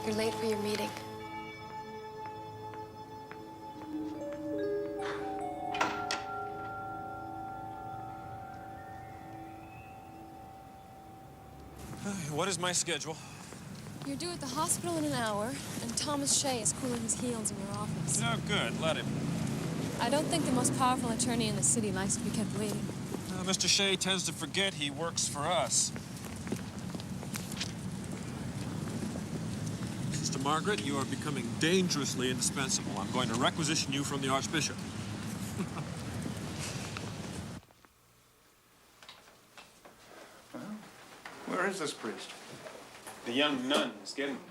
You're late for your meeting. What is my schedule? You're due at the hospital in an hour, and Thomas Shea is cooling his heels in your office. Oh, good. Let him. I don't think the most powerful attorney in the city likes to be kept waiting. Mr. Shea tends to forget he works for us. Sister Margaret, you are becoming dangerously indispensable. I'm going to requisition you from the Archbishop. Well, where is this priest? The young nun is getting him.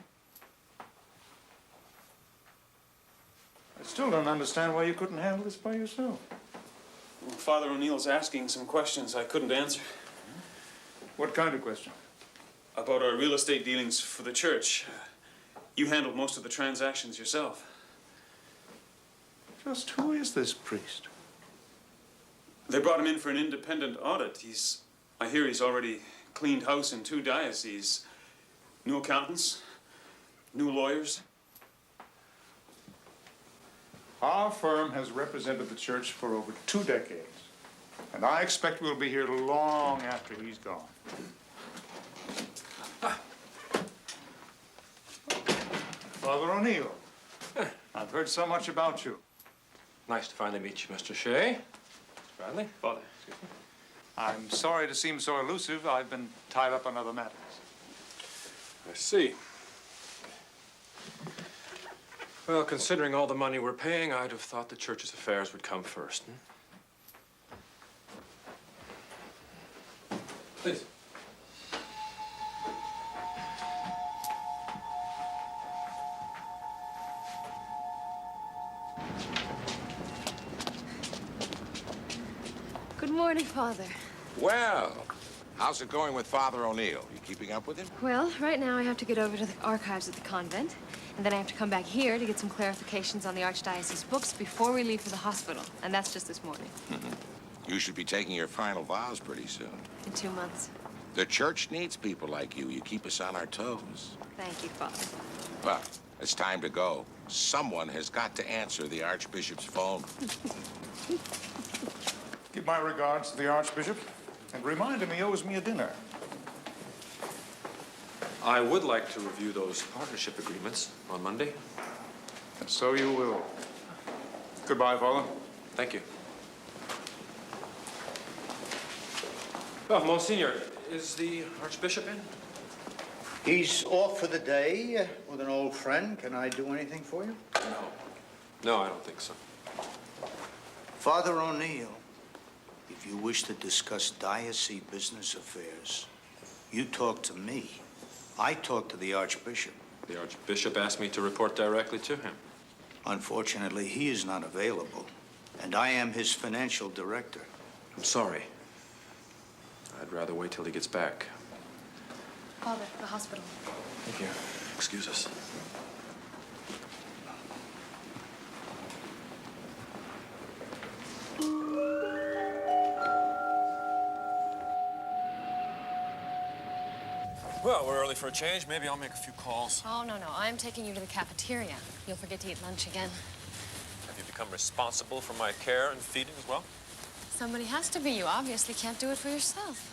I still don't understand why you couldn't handle this by yourself. Well, Father O'Neill's asking some questions I couldn't answer. What kind of question? About our real estate dealings for the church. You handled most of the transactions yourself. Just who is this priest? They brought him in for an independent audit. I hear he's already cleaned house in 2 dioceses. New accountants, new lawyers. Our firm has represented the church for over 2 decades. And I expect we'll be here long after he's gone. Father O'Neill, I've heard so much about you. Nice to finally meet you, Mr. Shea. Bradley? Father, excuse me. I'm sorry to seem so elusive. I've been tied up on other matters. I see. Well, considering all the money we're paying, I'd have thought the church's affairs would come first. Please. Good morning, Father. Well, how's it going with Father O'Neill? You keeping up with him? Well, right now I have to get over to the archives at the convent, and then I have to come back here to get some clarifications on the Archdiocese books before we leave for the hospital, and that's just this morning. You should be taking your final vows pretty soon. In 2 months. The church needs people like you. You keep us on our toes. Thank you, Father. Well, it's time to go. Someone has got to answer the Archbishop's phone. Give my regards to the Archbishop and remind him he owes me a dinner. I would like to review those partnership agreements on Monday. And so you will. Goodbye, Father. Thank you. Well, Monsignor, is the Archbishop in? He's off for the day with an old friend. Can I do anything for you? No. No, I don't think so. Father O'Neill, if you wish to discuss diocese business affairs, you talk to me. I talk to the Archbishop. The Archbishop asked me to report directly to him. Unfortunately, he is not available, and I am his financial director. I'm sorry. I'd rather wait till he gets back. Father, the hospital. Thank you. Excuse us. Well, we're early for a change. Maybe I'll make a few calls. Oh, no. I'm taking you to the cafeteria. You'll forget to eat lunch again. Have you become responsible for my care and feeding as well? Somebody has to be. You obviously can't do it for yourself.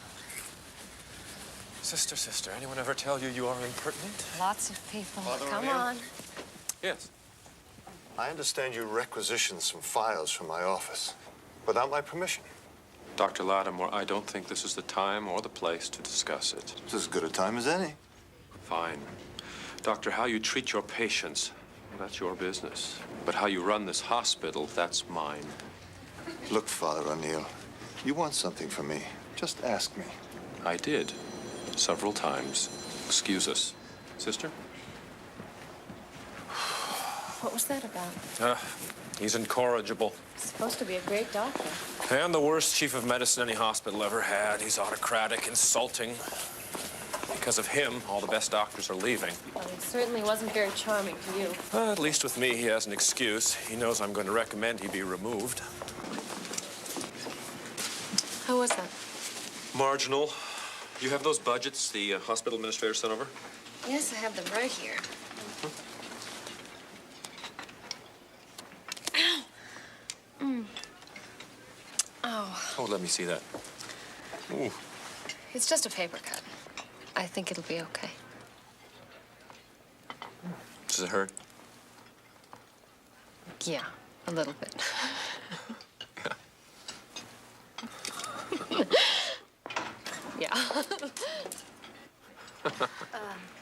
Sister, anyone ever tell you you are impertinent? Lots of people. Father Come O'Neill? on. Yes. I understand you requisitioned some files from my office without my permission. Dr. Lattimore, I don't think this is the time or the place to discuss it. It's as good a time as any. Fine. Doctor, how you treat your patients, well, that's your business. But how you run this hospital, that's mine. Look, Father O'Neill, you want something from me, just ask me. I did. Several times. Excuse us. Sister? What was that about? He's incorrigible. Supposed to be a great doctor. And the worst chief of medicine any hospital ever had. He's autocratic, insulting. Because of him, all the best doctors are leaving. Well, he certainly wasn't very charming to you. At least with me, he has an excuse. He knows I'm going to recommend he be removed. How was that? Marginal. You have those budgets the hospital administrator sent over? Yes, I have them right here. Oh, let me see that. Ooh. It's just a paper cut. I think it'll be okay. Does it hurt? Yeah, a little bit. Yeah.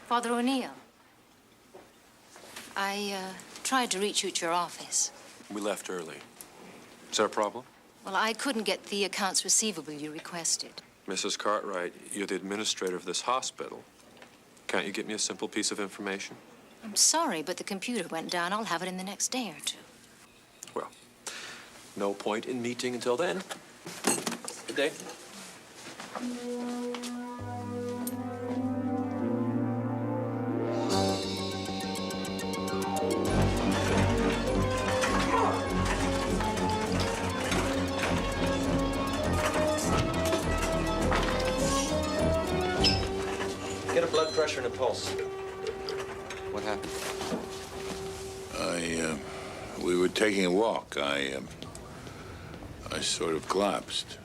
Father O'Neill, I tried to reach you at your office. We left early. Is there a problem? Well, I couldn't get the accounts receivable you requested. Mrs. Cartwright, you're the administrator of this hospital. Can't you get me a simple piece of information? I'm sorry, but the computer went down. I'll have it in the next day or two. Well, no point in meeting until then. Good day. Get a blood pressure and a pulse. What happened? We were taking a walk. I sort of collapsed.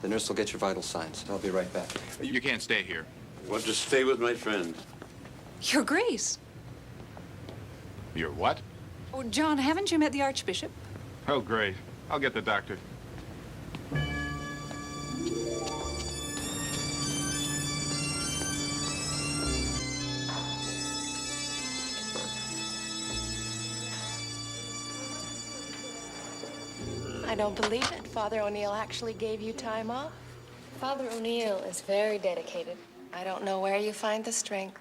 The nurse will get your vital signs. I'll be right back. You can't stay here. I want to stay with my friend. Your Grace. You're what? Oh, John, haven't you met the Archbishop? Oh, great. I'll get the doctor. I don't believe it. Father O'Neill actually gave you time off. Father O'Neill is very dedicated. I don't know where you find the strength.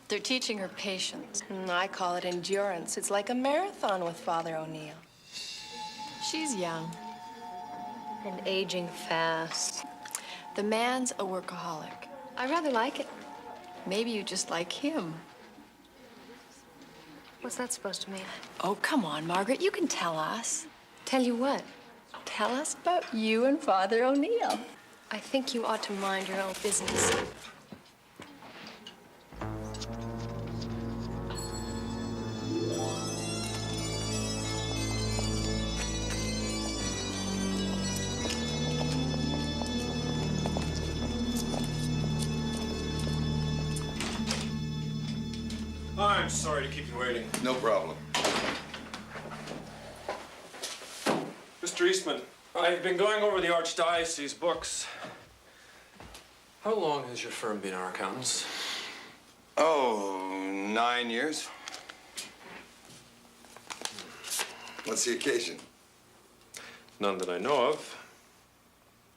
They're teaching her patience. I call it endurance. It's like a marathon with Father O'Neill. She's young and aging fast. The man's a workaholic. I rather like it. Maybe you just like him. What's that supposed to mean? Oh, come on, Margaret. You can tell us. Tell you what? Tell us about you and Father O'Neill. I think you ought to mind your own business. I'm sorry to keep you waiting. No problem. Mr. Eastman, I've been going over the Archdiocese books. How long has your firm been our accountants? Oh, 9 years. What's the occasion? None that I know of.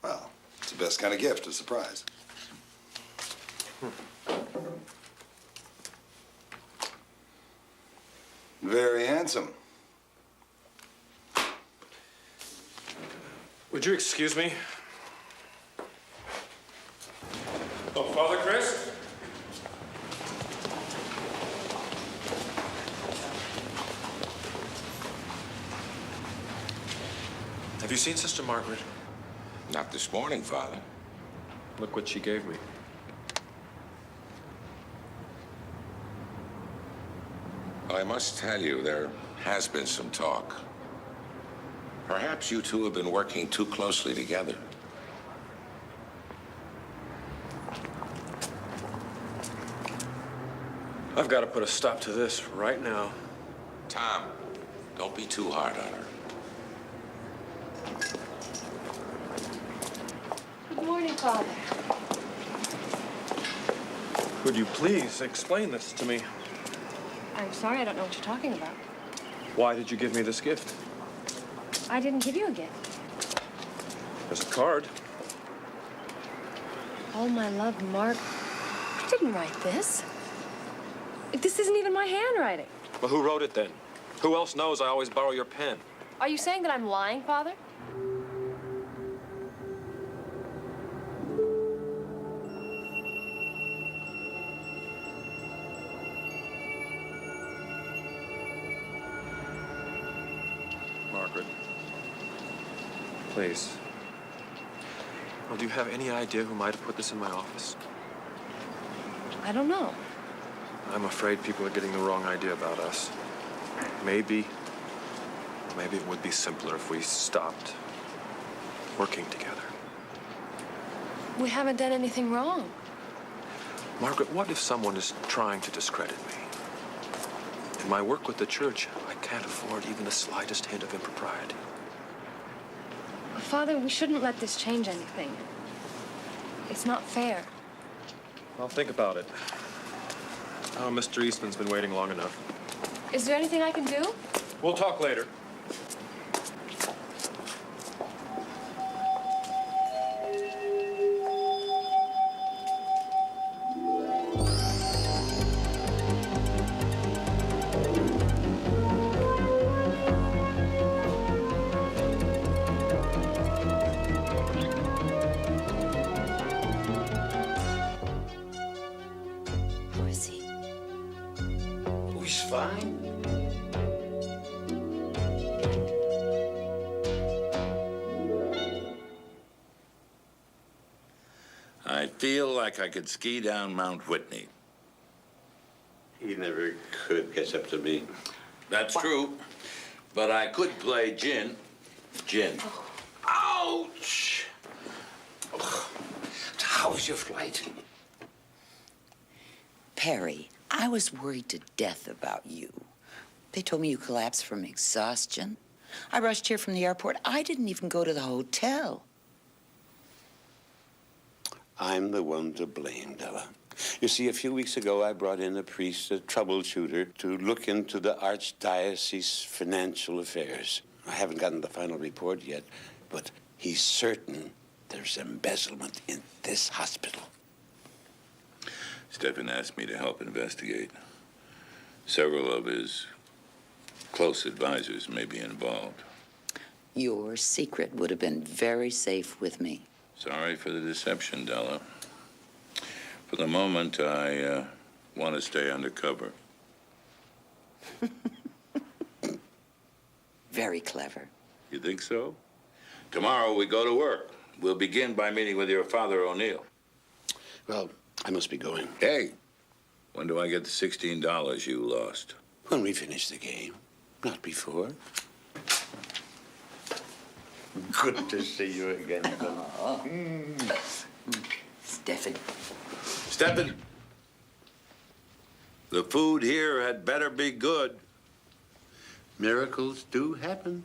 Well, it's the best kind of gift, a surprise. Very handsome. Would you excuse me? Oh, Father Chris? Have you seen Sister Margaret? Not this morning, Father. Look what she gave me. Well, I must tell you, there has been some talk. Perhaps you two have been working too closely together. I've got to put a stop to this right now. Tom, don't be too hard on her. Good morning, Father. Would you please explain this to me? I'm sorry, I don't know what you're talking about. Why did you give me this gift? I didn't give you a gift. There's a card. Oh, my love, Mark. I didn't write this. This isn't even my handwriting. Well, who wrote it then? Who else knows I always borrow your pen? Are you saying that I'm lying, Father? Margaret. Please. Well, do you have any idea who might have put this in my office? I don't know. I'm afraid people are getting the wrong idea about us. Maybe it would be simpler if we stopped. working together. We haven't done anything wrong. Margaret, what if someone is trying to discredit me? In my work with the church, I can't afford even the slightest hint of impropriety. Father, we shouldn't let this change anything. It's not fair. Well, think about it. Oh, Mr. Eastman's been waiting long enough. Is there anything I can do? We'll talk later. How is he? He's fine. I feel like I could ski down Mount Whitney. He never could catch up to me. That's true, but I could play gin. Gin. Ouch! Ugh. How was your flight? Perry, I was worried to death about you. They told me you collapsed from exhaustion. I rushed here from the airport. I didn't even go to the hotel. I'm the one to blame, Della. You see, a few weeks ago, I brought in a priest, a troubleshooter, to look into the archdiocese's financial affairs. I haven't gotten the final report yet, but he's certain there's embezzlement in this hospital. Stephen asked me to help investigate. Several of his close advisors may be involved. Your secret would have been very safe with me. Sorry for the deception, Della. For the moment, I want to stay undercover. Very clever. You think so? Tomorrow we go to work. We'll begin by meeting with your father, O'Neill. Well, I must be going. Hey, when do I get the $16 you lost? When we finish the game, not before. Good to see you again, Della. Stephen. Stephen, the food here had better be good. Miracles do happen.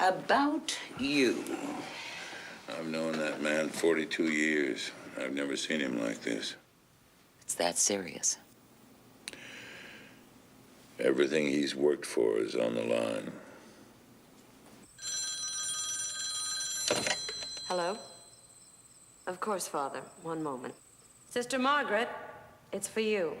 About you. I've known that man 42 years. I've never seen him like this. It's that serious. Everything he's worked for is on the line. Hello? Of course, Father. One moment. Sister Margaret, it's for you.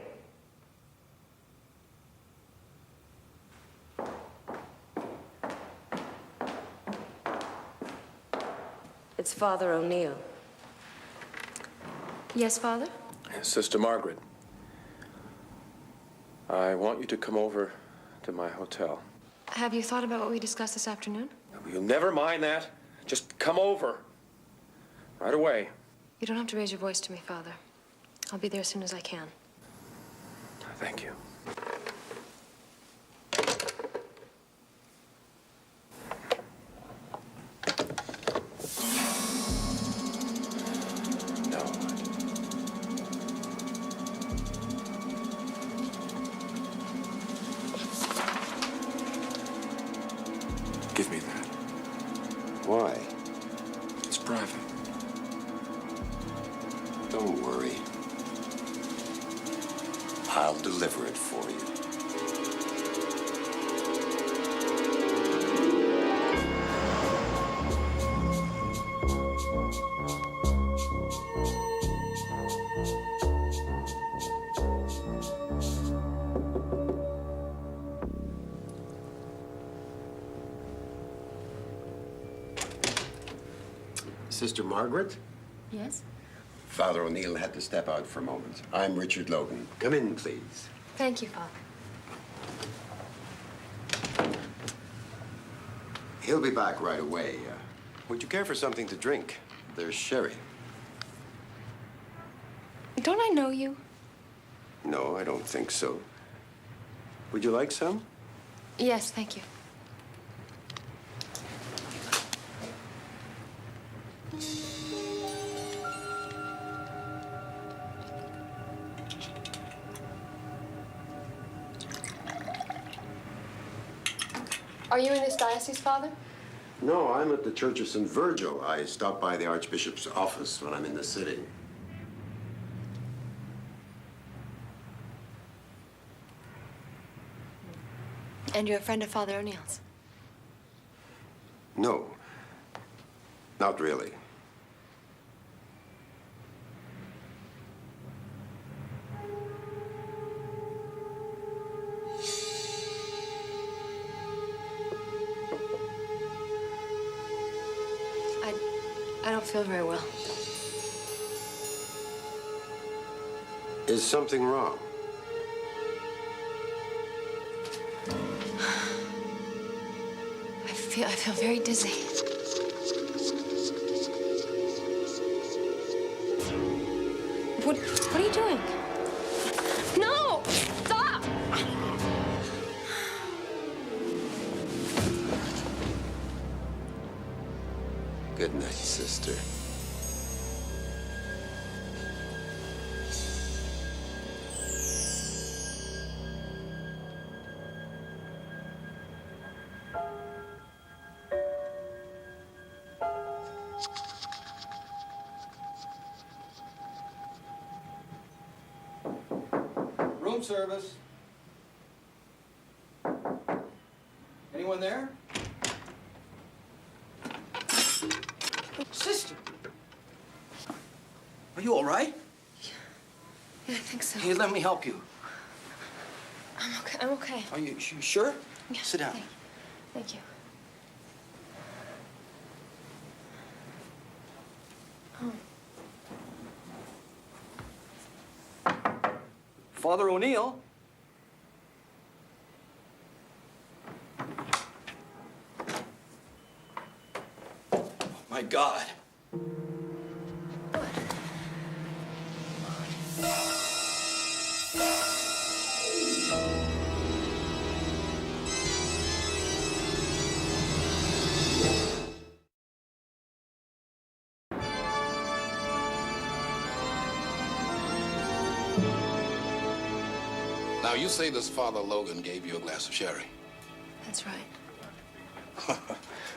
It's Father O'Neill. Yes, Father? Sister Margaret, I want you to come over to my hotel. Have you thought about what we discussed this afternoon? You'll never mind that. Just come over. Right away. You don't have to raise your voice to me, Father. I'll be there as soon as I can. Thank you. Give me that. Why? It's private. Don't worry. I'll deliver it for you. Sister Margaret? Yes? Father O'Neill had to step out for a moment. I'm Richard Logan. Come in, please. Thank you, Father. He'll be back right away. Would you care for something to drink? There's sherry. Don't I know you? No, I don't think so. Would you like some? Yes, thank you. Are you in this diocese, Father? No, I'm at the Church of St. Virgil. I stop by the Archbishop's office when I'm in the city. And you're a friend of Father O'Neill's? No, not really. I don't feel very well. Is something wrong? I feel very dizzy. What are you doing? No! Stop! Good night, sister. Room service. Anyone there? Sister! Are you all right? Yeah, I think so. Here, let me help you. I'm okay. Are you sure? Yeah, Sit down. Thank you. Father O'Neill? Oh, my God. Now, you say this Father Logan gave you a glass of sherry. That's right.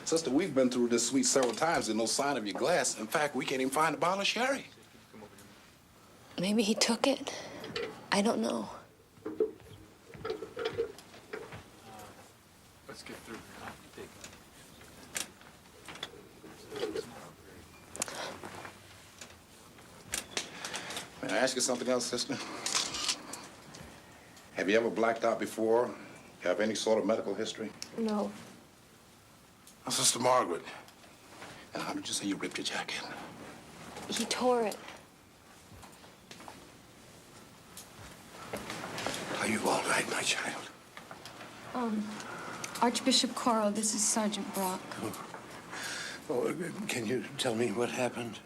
Sister, we've been through this suite several times and no sign of your glass. In fact, we can't even find a bottle of sherry. Maybe he took it. I don't know. Let's get through. May I ask you something else, sister? Have you ever blacked out before? Have any sort of medical history? No. Oh, Sister Margaret, and how did you say you ripped your jacket? He tore it. Are you all right, my child? Archbishop Coro, this is Sergeant Brock. Oh, can you tell me what happened?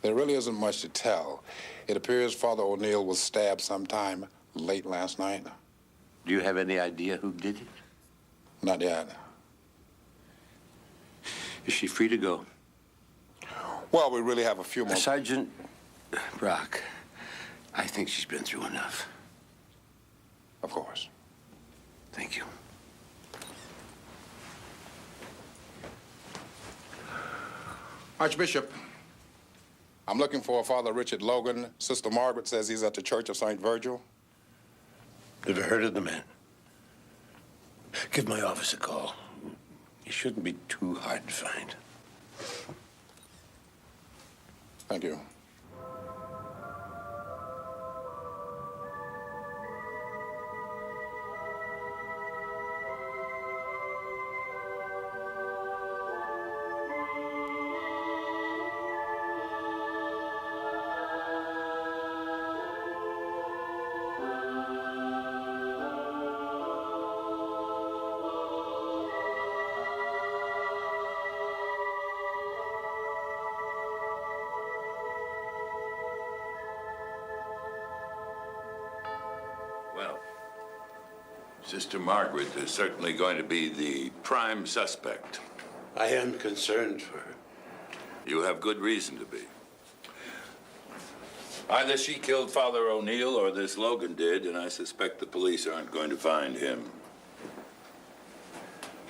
There really isn't much to tell. It appears Father O'Neill was stabbed sometime late last night. Do you have any idea who did it? Not yet. Is she free to go? Well, we really have a few more... Sergeant Brock, I think she's been through enough. Of course. Thank you. Archbishop, I'm looking for Father Richard Logan. Sister Margaret says he's at the Church of St. Virgil. Never heard of the man. Give my office a call. He shouldn't be too hard to find. Thank you. Well, Sister Margaret is certainly going to be the prime suspect. I am concerned for her. You have good reason to be. Either she killed Father O'Neill or this Logan did, and I suspect the police aren't going to find him.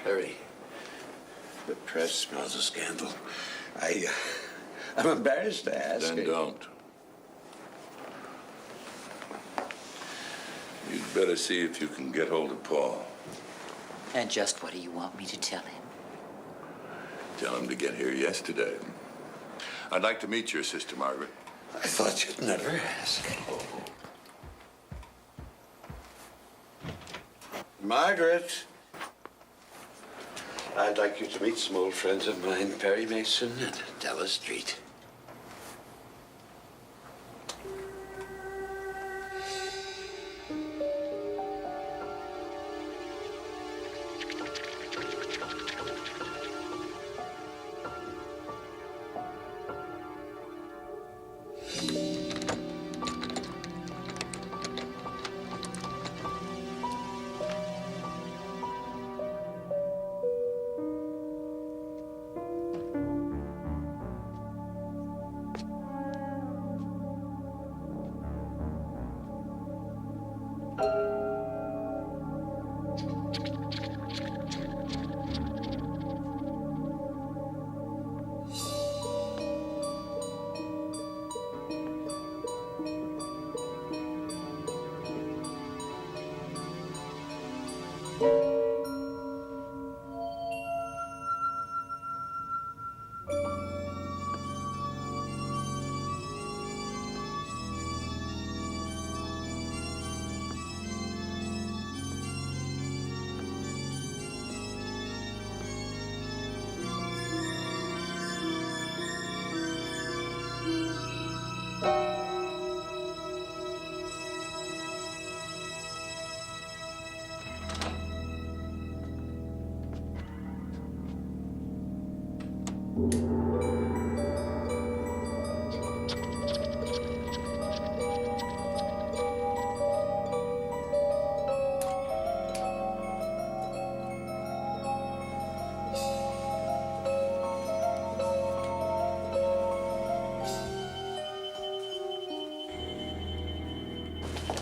Harry, the press smells a scandal. I'm embarrassed to ask. Then don't. You'd better see if you can get hold of Paul. And just what do you want me to tell him? Tell him to get here yesterday. I'd like to meet your sister, Margaret. I thought you'd never ask. Margaret. I'd like you to meet some old friends of mine, Perry Mason and Della Street.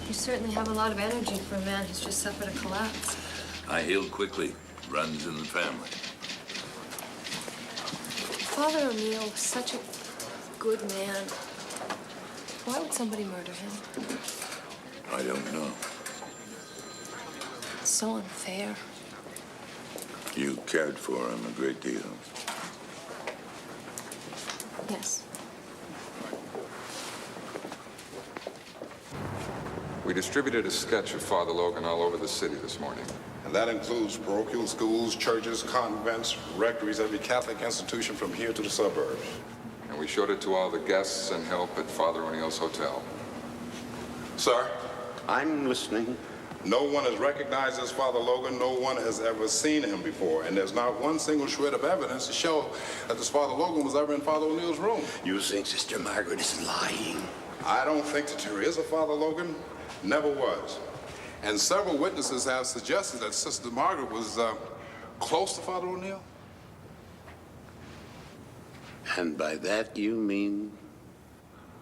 You certainly have a lot of energy for a man who's just suffered a collapse. I healed quickly. Runs in the family. Father O'Neill was such a good man. Why would somebody murder him? I don't know. It's so unfair. You cared for him a great deal. Yes. We distributed a sketch of Father Logan all over the city this morning. And that includes parochial schools, churches, convents, rectories, every Catholic institution from here to the suburbs. And we showed it to all the guests and help at Father O'Neill's hotel. Sir? I'm listening. No one has recognized this Father Logan. No one has ever seen him before. And there's not one single shred of evidence to show that this Father Logan was ever in Father O'Neill's room. You think Sister Margaret is lying? I don't think that there is a Father Logan. Never was. And several witnesses have suggested that Sister Margaret was close to Father O'Neill. And by that you mean?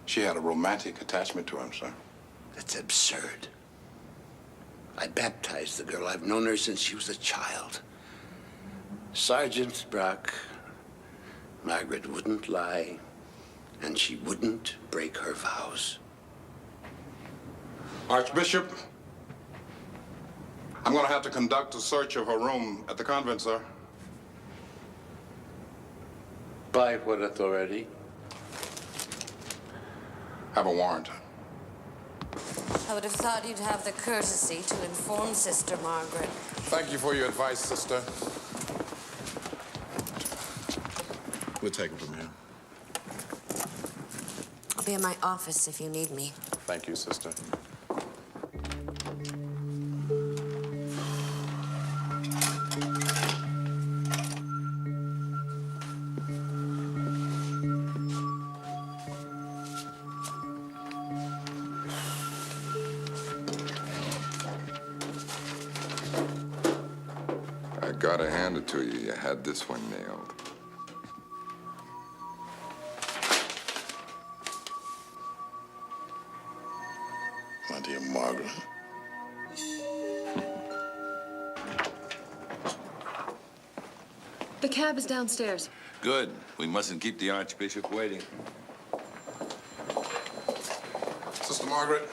She had a romantic attachment to him, sir. That's absurd. I baptized the girl. I've known her since she was a child. Sergeant Brock, Margaret wouldn't lie, and she wouldn't break her vows. Archbishop, I'm going to have to conduct a search of her room at the convent, sir. By what authority? Have a warrant. I would have thought you'd have the courtesy to inform Sister Margaret. Thank you for your advice, sister. We'll take it from here. I'll be in my office if you need me. Thank you, sister. I gotta hand it to you. You had this one nailed. My dear Margaret. The cab is downstairs. Good. We mustn't keep the Archbishop waiting. Sister Margaret,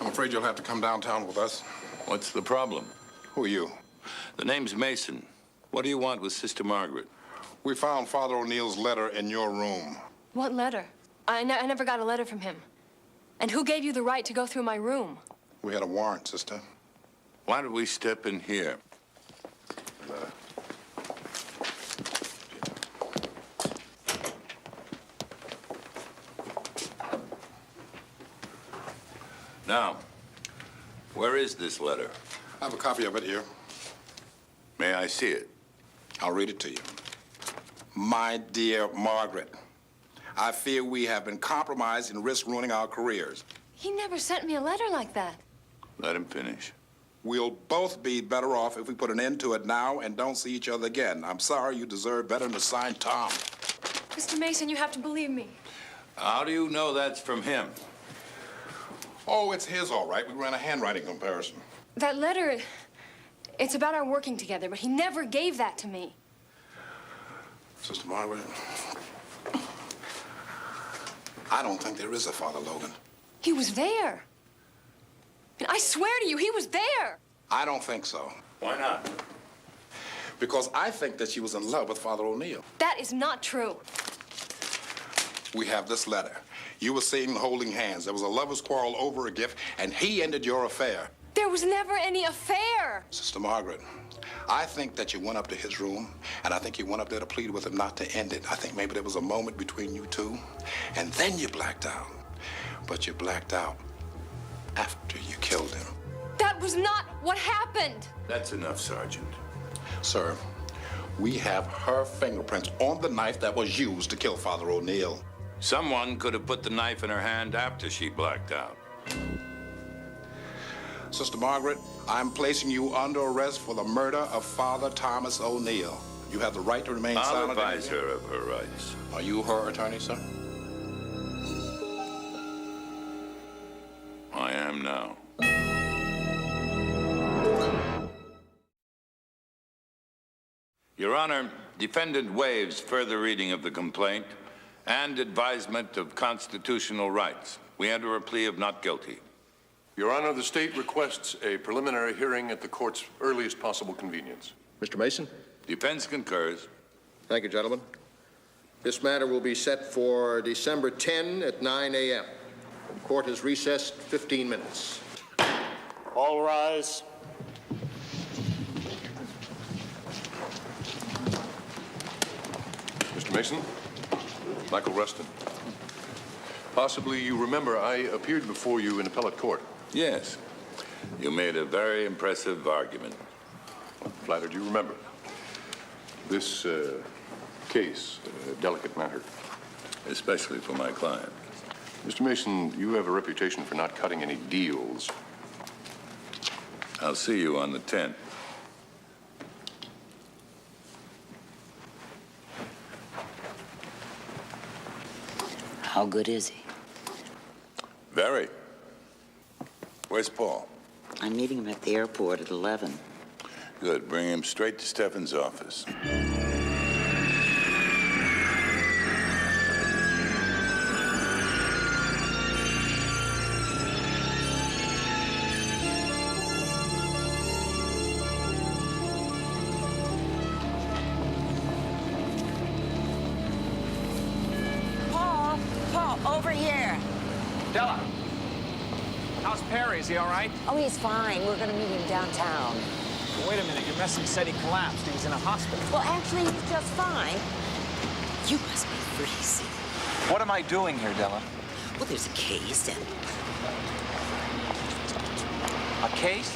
I'm afraid you'll have to come downtown with us. What's the problem? Who are you? The name's Mason. What do you want with Sister Margaret? We found Father O'Neill's letter in your room. What letter? I never got a letter from him. And who gave you the right to go through my room? We had a warrant, sister. Why don't we step in here? Now, where is this letter? I have a copy of it here. May I see it? I'll read it to you. My dear Margaret, I fear we have been compromised and risk ruining our careers. He never sent me a letter like that. Let him finish. We'll both be better off if we put an end to it now and don't see each other again. I'm sorry, you deserve better than to sign Tom. Mr. Mason, you have to believe me. How do you know that's from him? Oh, it's his, all right. We ran a handwriting comparison. That letter, it's about our working together, but he never gave that to me. Sister Margaret, I don't think there is a Father Logan. He was there. And I swear to you, he was there. I don't think so. Why not? Because I think that she was in love with Father O'Neill. That is not true. We have this letter. You were seen holding hands. There was a lover's quarrel over a gift, and he ended your affair. There was never any affair. Sister Margaret, I think that you went up to his room, and I think you went up there to plead with him not to end it. I think maybe there was a moment between you two, and then you blacked out. But you blacked out after you killed him. That was not what happened. That's enough, Sergeant. Sir, we have her fingerprints on the knife that was used to kill Father O'Neill. Someone could have put the knife in her hand after she blacked out. Sister Margaret, I'm placing you under arrest for the murder of Father Thomas O'Neill. You have the right to remain silent. I'll advise her of her rights. Are you her attorney, sir? I am now. Your Honor, defendant waives further reading of the complaint and advisement of constitutional rights. We enter a plea of not guilty. Your Honor, the state requests a preliminary hearing at the court's earliest possible convenience. Mr. Mason? Defense concurs. Thank you, gentlemen. This matter will be set for December 10 at 9 a.m. Court is recessed 15 minutes. All rise. Mr. Mason, Michael Rustin. Possibly you remember I appeared before you in appellate court. Yes. You made a very impressive argument. Flattered you remember. This case, a delicate matter. Especially for my client. Mr. Mason, you have a reputation for not cutting any deals. I'll see you on the 10th. How good is he? Very. Where's Paul? I'm meeting him at the airport at 11. Good. Bring him straight to Stefan's office. Paul, over here. Della, how's Perry? Is he all right? Oh, he's fine. We're going to meet him downtown. Wait a minute. Your message said he collapsed. He was in a hospital. Well, actually, he's just fine. You must be freezing. What am I doing here, Della? Well, there's a case and... A case?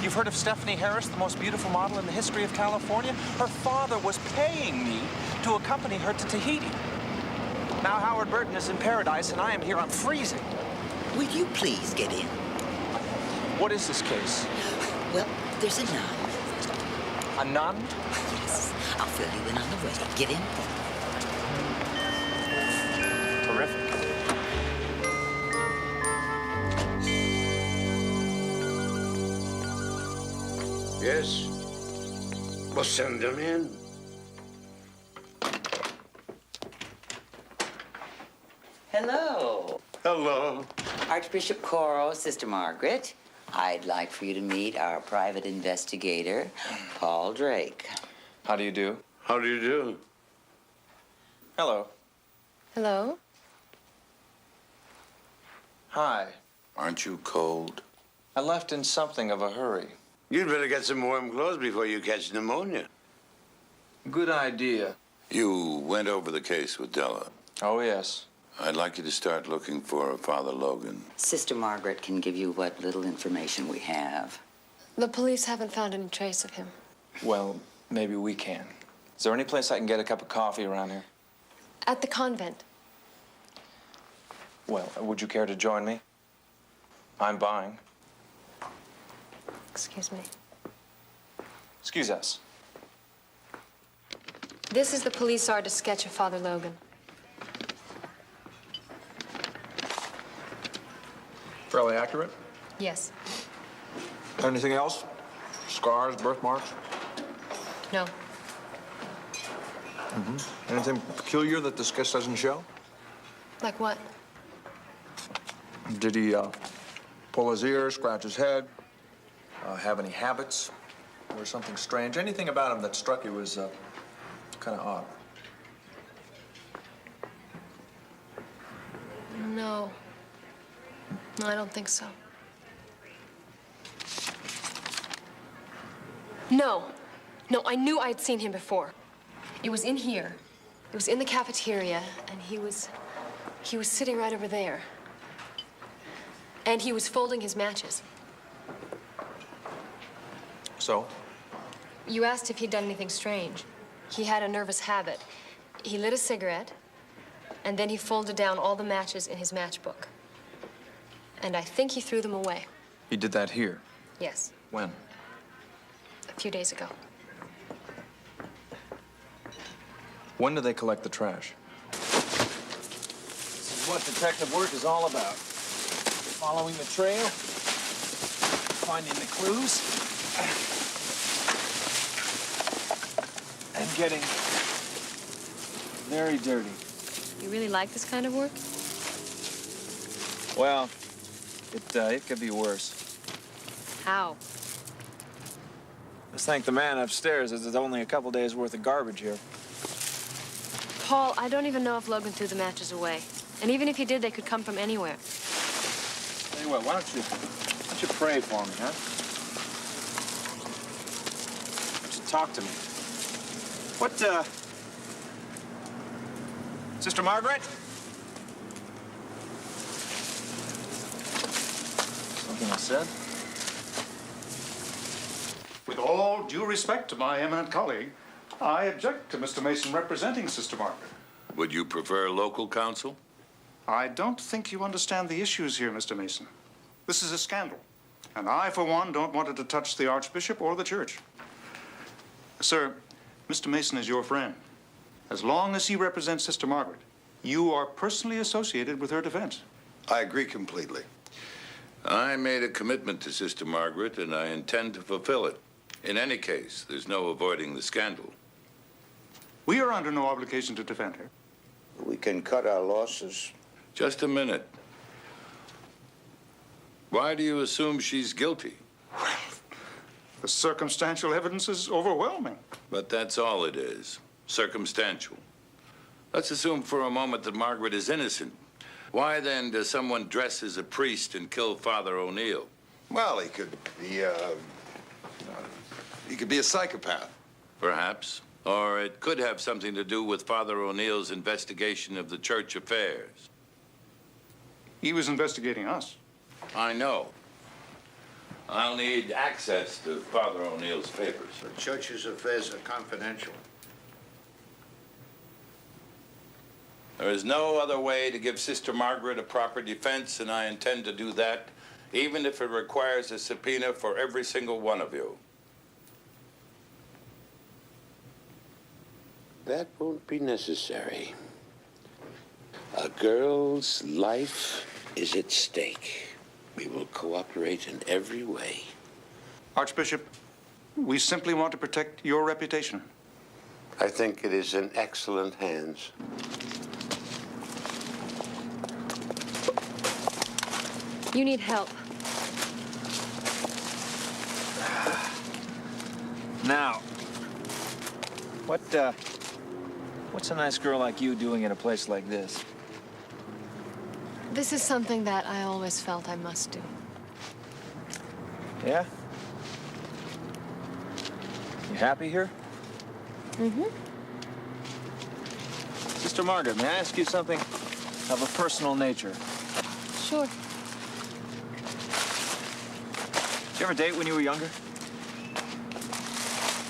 You've heard of Stephanie Harris, the most beautiful model in the history of California? Her father was paying me to accompany her to Tahiti. Now Howard Burton is in paradise, and I am here. I'm freezing. Will you please get in? What is this case? Well, there's a nun. A nun? Yes. I'll fill you in on the way. Get in. Terrific. Yes? We'll send them in. Hello. Hello. Archbishop Coral, Sister Margaret. I'd like for you to meet our private investigator, Paul Drake. How do you do? How do you do? Hello. Hello? Hi. Aren't you cold? I left in something of a hurry. You'd better get some warm clothes before you catch pneumonia. Good idea. You went over the case with Della. Oh, yes. I'd like you to start looking for Father Logan. Sister Margaret can give you what little information we have. The police haven't found any trace of him. Well, maybe we can. Is there any place I can get a cup of coffee around here? At the convent. Well, would you care to join me? I'm buying. Excuse me. Excuse us. This is the police artist sketch of Father Logan. Fairly accurate. Yes. Anything else? Scars, birthmarks? No. Mm-hmm. Anything peculiar that the sketch doesn't show? Like what? Did he pull his ear, scratch his head, have any habits, or something strange? Anything about him that struck you as kind of odd? No. No, I don't think so. No. No, I knew I'd seen him before. It was in here. It was in the cafeteria, and he was sitting right over there. And he was folding his matches. So? You asked if he'd done anything strange. He had a nervous habit. He lit a cigarette, and then he folded down all the matches in his matchbook. And I think he threw them away. He did that here? Yes, When? a few days ago. When do they collect the trash? This is what detective work is all about. Following the trail, finding the clues, and getting very dirty. You really like this kind of work? Well, it could be worse. How? Let's thank the man upstairs. There's only a couple days worth of garbage here. Paul, I don't even know if Logan threw the matches away. And even if he did, they could come from anywhere. Tell you what, why don't you pray for me, huh? Why don't you talk to me? What, Sister Margaret? Something I said? With all due respect to my eminent colleague, I object to Mr. Mason representing Sister Margaret. Would you prefer local counsel? I don't think you understand the issues here, Mr. Mason. This is a scandal, and I, for one, don't want it to touch the Archbishop or the Church. Sir, Mr. Mason is your friend. As long as he represents Sister Margaret, you are personally associated with her defense. I agree completely. I made a commitment to Sister Margaret, and I intend to fulfill it. In any case, there's no avoiding the scandal. We are under no obligation to defend her. We can cut our losses. Just a minute. Why do you assume she's guilty? Well, the circumstantial evidence is overwhelming. But that's all it is. Circumstantial. Let's assume for a moment that Margaret is innocent. Why then does someone dress as a priest and kill Father O'Neill? Well, he could be a psychopath. Perhaps. Or it could have something to do with Father O'Neill's investigation of the church affairs. He was investigating us. I know. I'll need access to Father O'Neill's papers. The church's affairs are confidential. There is no other way to give Sister Margaret a proper defense, and I intend to do that, even if it requires a subpoena for every single one of you. That won't be necessary. A girl's life is at stake. We will cooperate in every way. Archbishop, We simply want to protect your reputation. I think it is in excellent hands. You need help. Now, what's a nice girl like you doing in a place like this? This is something that I always felt I must do. Yeah? You happy here? Mm-hmm. Sister Margaret, may I ask you something of a personal nature? Sure. Did you ever date when you were younger?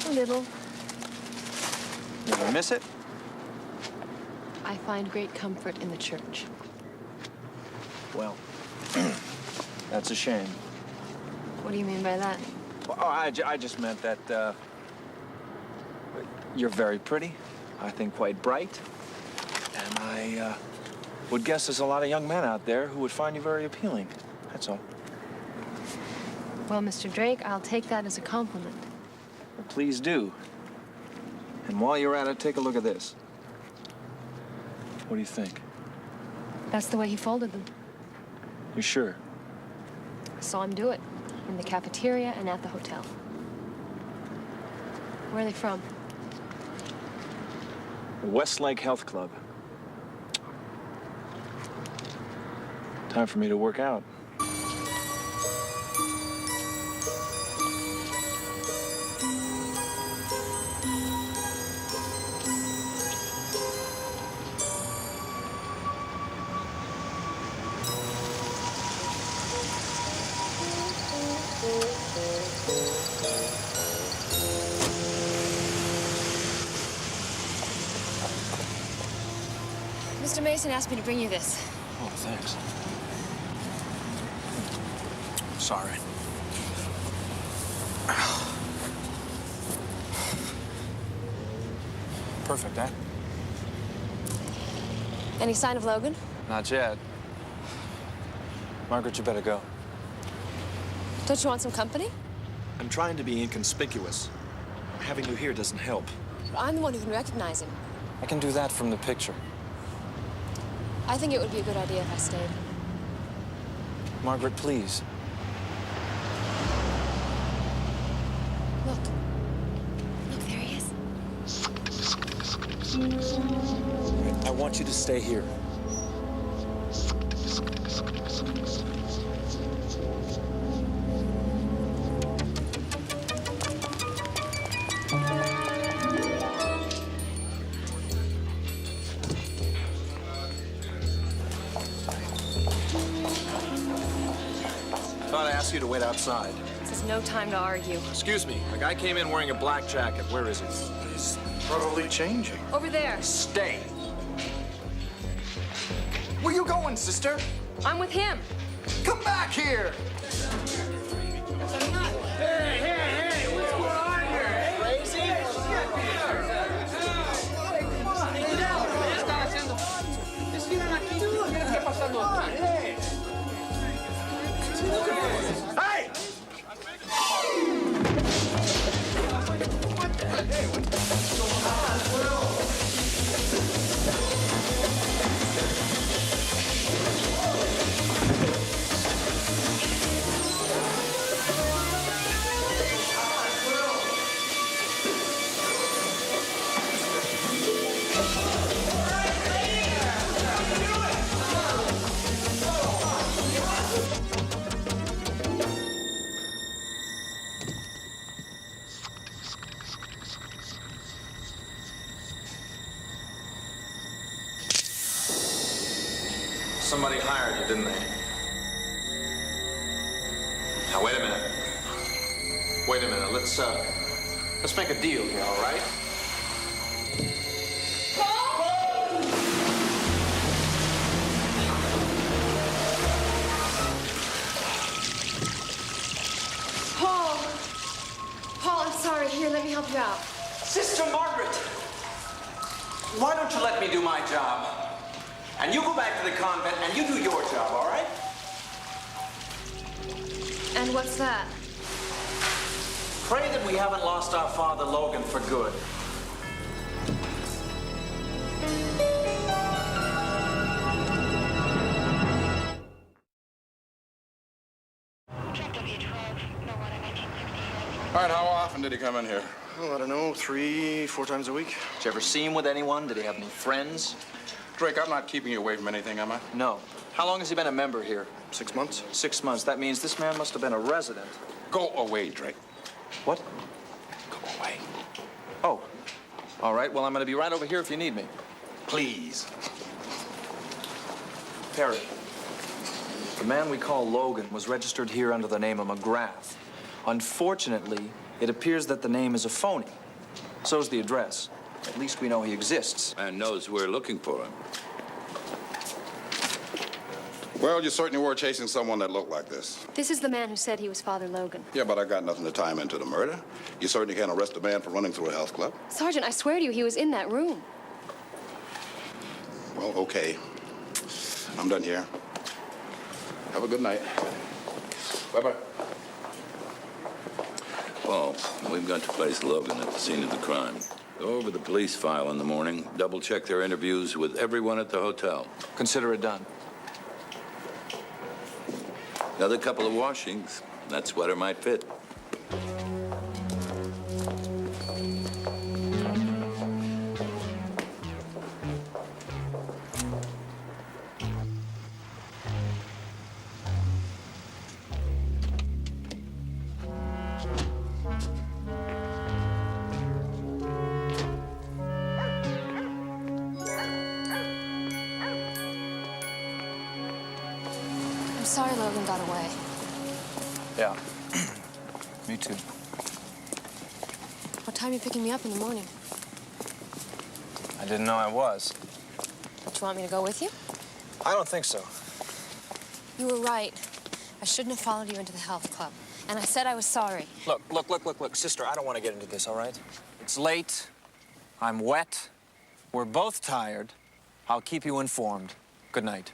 A little. You ever miss it? I find great comfort in the church. Well, that's a shame. What do you mean by that? Well, I just meant that, you're very pretty, I think quite bright, and I would guess there's a lot of young men out there who would find you very appealing. That's all. Well, Mr. Drake, I'll take that as a compliment. Well, please do. And while you're at it, take a look at this. What do you think? That's the way he folded them. You sure? I saw him do it in the cafeteria and at the hotel. Where are they from? Westlake Health Club. Time for me to work out. Mr. Mason asked me to bring you this. Oh, thanks. Sorry. Perfect, eh? Any sign of Logan? Not yet. Margaret, you better go. Don't you want some company? I'm trying to be inconspicuous. Having you here doesn't help. But I'm the one who can recognize him. I can do that from the picture. I think it would be a good idea if I stayed. Margaret, please. Look. Look, there he is. I want you to stay here. You to wait outside. This is no time to argue. Excuse me, a guy came in wearing a black jacket. Where is he? He's probably changing. Over there. Stay. Where you going, sister? I'm with him. Come back here. Hey, what's going on here? Crazy? Hey! Somebody hired you, didn't they? Now, wait a minute. Wait a minute. Let's make a deal here, all right? Paul, I'm sorry. Here, let me help you out. Sister Margaret, why don't you let me do my job? And you go back to the convent and you do your job, all right? And what's that? Pray that we haven't lost our father Logan for good. All right, how often did he come in here? Oh, I don't know, 3, 4 times a week. Did you ever see him with anyone? Did he have any friends? Drake, I'm not keeping you away from anything, am I? No. How long has he been a member here? 6 months. 6 months. That means this man must have been a resident. Go away, Drake. What? Go away. Oh. All right, well, I'm going to be right over here if you need me. Please. Perry, the man we call Logan was registered here under the name of McGrath. Unfortunately, it appears that the name is a phony. So's the address. At least we know he exists. And knows we're looking for him. Well, you certainly were chasing someone that looked like this. This is the man who said he was Father Logan. Yeah, but I got nothing to tie him into the murder. You certainly can't arrest a man for running through a health club. Sergeant, I swear to you, he was in that room. Well, okay. I'm done here. Have a good night. Bye-bye. Paul, we've got to place Logan at the scene of the crime. Go over the police file in the morning, double-check their interviews with everyone at the hotel. Consider it done. Another couple of washings. That sweater might fit. I'm sorry Logan got away. Yeah. Me too. What time are you picking me up in the morning? I didn't know I was. Do you want me to go with you? I don't think so. You were right. I shouldn't have followed you into the health club. And I said I was sorry. Look, sister, I don't want to get into this, all right? It's late. I'm wet. We're both tired. I'll keep you informed. Good night.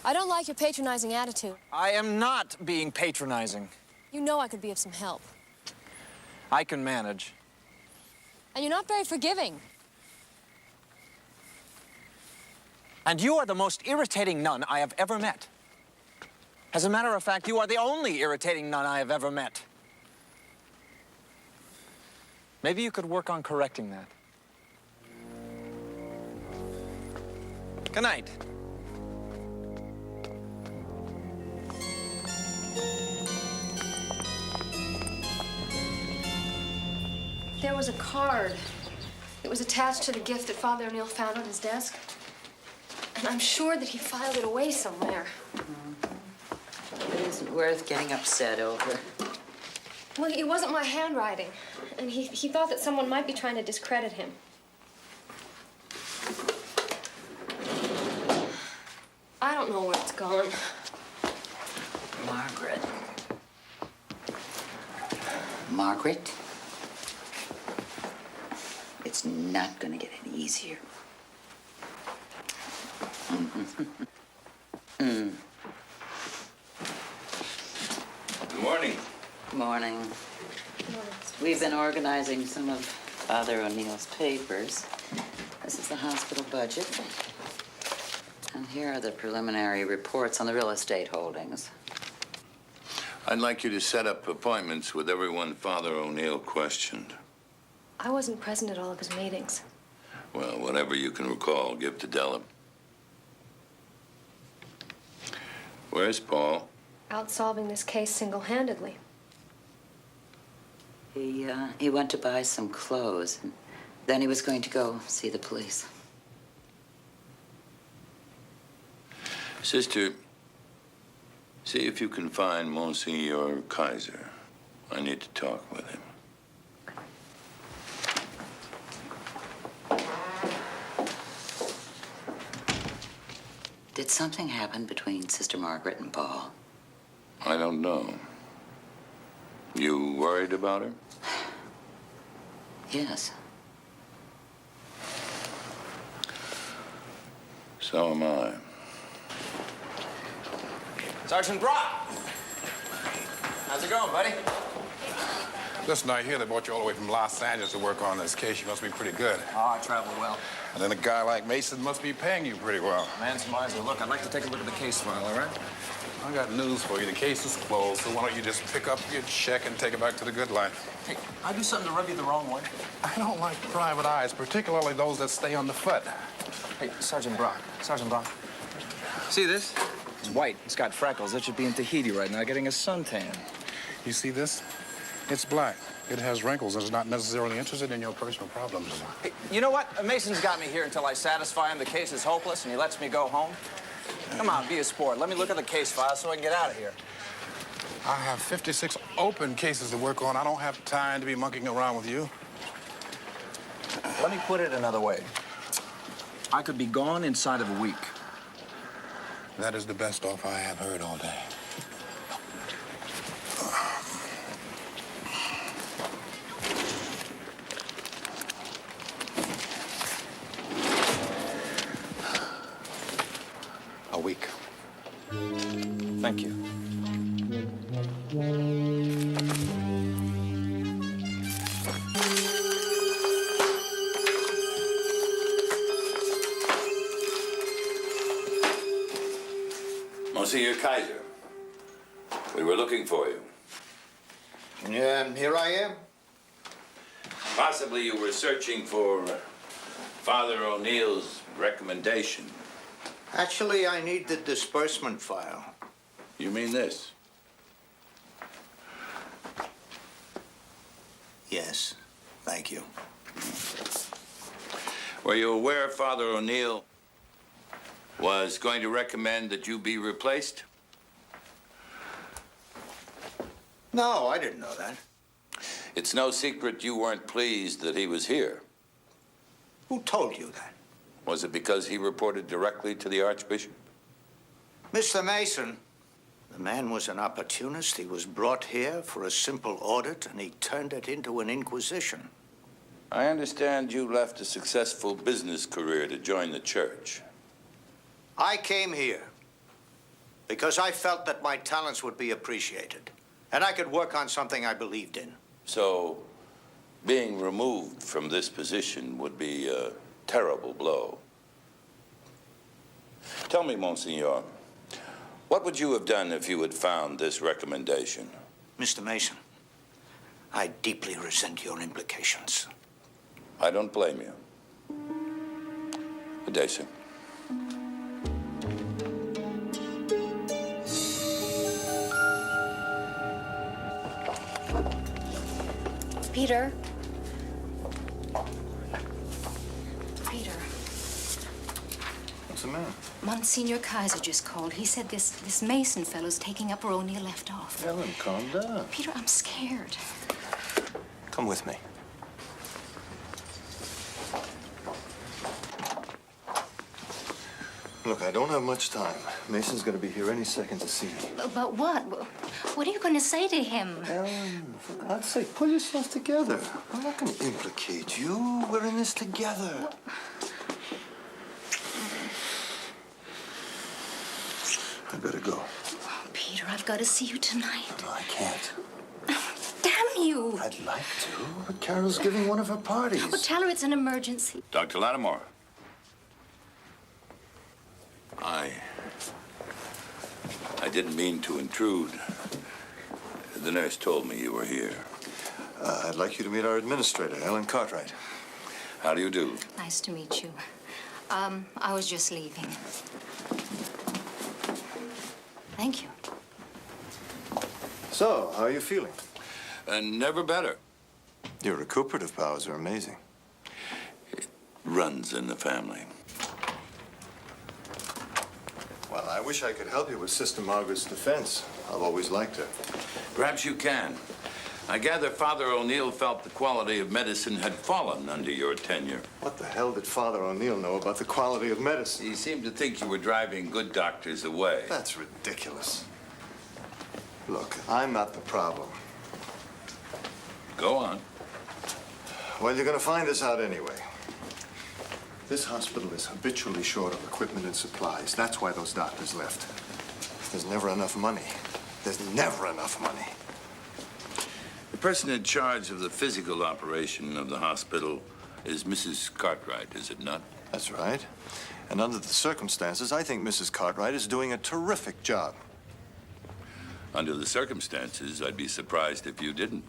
I don't like your patronizing attitude. I am not being patronizing. You know I could be of some help. I can manage. And you're not very forgiving. And you are the most irritating nun I have ever met. As a matter of fact, you are the only irritating nun I have ever met. Maybe you could work on correcting that. Good night. There was a card. It was attached to the gift that Father O'Neill found on his desk. And I'm sure that he filed it away somewhere. It isn't worth getting upset over. Well, it wasn't my handwriting. And he thought that someone might be trying to discredit him. I don't know where it's gone. Margaret. Margaret? It's not going to get any easier. Good morning. Morning. We've been organizing some of Father O'Neill's papers. This is the hospital budget. And here are the preliminary reports on the real estate holdings. I'd like you to set up appointments with everyone Father O'Neill questioned. I wasn't present at all of his meetings. Well, whatever you can recall, give to Della. Where's Paul? Out solving this case single-handedly. He went to buy some clothes, and then he was going to go see the police. Sister, see if you can find Monsignor Kaiser. I need to talk with him. Did something happen between Sister Margaret and Paul? I don't know. You worried about her? Yes. So am I. Sergeant Brock! How's it going, buddy? Listen, I hear they brought you all the way from Los Angeles to work on this case. You must be pretty good. Oh, I travel well. And then a guy like Mason must be paying you pretty well. Man's miser. Look, I'd like to take a look at the case file, all right? I got news for you. The case is closed, so why don't you just pick up your check and take it back to the good life? Hey, I do something to rub you the wrong way. I don't like private eyes, particularly those that stay on the foot. Hey, Sergeant Brock. Sergeant Brock. See this? It's white. It's got freckles. It should be in Tahiti right now, getting a suntan. You see this? It's black. It has wrinkles and is not necessarily interested in your personal problems. Hey, you know what? Mason's got me here until I satisfy him the case is hopeless and he lets me go home. Come on, be a sport. Let me look at the case file so I can get out of here. I have 56 open cases to work on. I don't have time to be monkeying around with you. Let me put it another way. I could be gone inside of a week. That is the best offer I have heard all day. A week. Thank you. Monsieur Kaiser, we were looking for you. Yeah, here I am. Possibly you were searching for Father O'Neill's recommendation. Actually, I need the disbursement file. You mean this? Yes, thank you. Were you aware Father O'Neill was going to recommend that you be replaced? No, I didn't know that. It's no secret you weren't pleased that he was here. Who told you that? Was it because he reported directly to the Archbishop? Mr. Mason, the man was an opportunist. He was brought here for a simple audit, and he turned it into an inquisition. I understand you left a successful business career to join the church. I came here because I felt that my talents would be appreciated, and I could work on something I believed in. So, being removed from this position would be a terrible blow. Tell me, Monsignor, what would you have done if you had found this recommendation? Mr. Mason, I deeply resent your implications. I don't blame you. Good day, sir. Peter. Peter. What's the matter? Monsignor Kaiser just called. He said this Mason fellow's taking up where O'Neill left off. Ellen, calm down. Peter, I'm scared. Come with me. Look, I don't have much time. Mason's going to be here any second to see me. But what? What are you going to say to him? Ellen, for God's sake, pull yourself together. I'm not going to implicate you. We're in this together. I better go. Oh, Peter, I've got to see you tonight. No, I can't. Damn you! I'd like to, but Carol's giving one of her parties. Well, tell her it's an emergency. Dr. Lattimore. I didn't mean to intrude. The nurse told me you were here. I'd like you to meet our administrator, Ellen Cartwright. How do you do? Nice to meet you. I was just leaving. Thank you. So, how are you feeling? Never better. Your recuperative powers are amazing. It runs in the family. Well, I wish I could help you with Sister Margaret's defense. I've always liked her. Perhaps you can. I gather Father O'Neill felt the quality of medicine had fallen under your tenure. What the hell did Father O'Neill know about the quality of medicine? He seemed to think you were driving good doctors away. That's ridiculous. Look, I'm not the problem. Go on. Well, you're going to find this out anyway. This hospital is habitually short of equipment and supplies. That's why those doctors left. There's never enough money. There's never enough money. person in charge of the physical operation of the hospital is Mrs. Cartwright, is it not? That's right. And under the circumstances, I think Mrs. Cartwright is doing a terrific job. Under the circumstances, I'd be surprised if you didn't.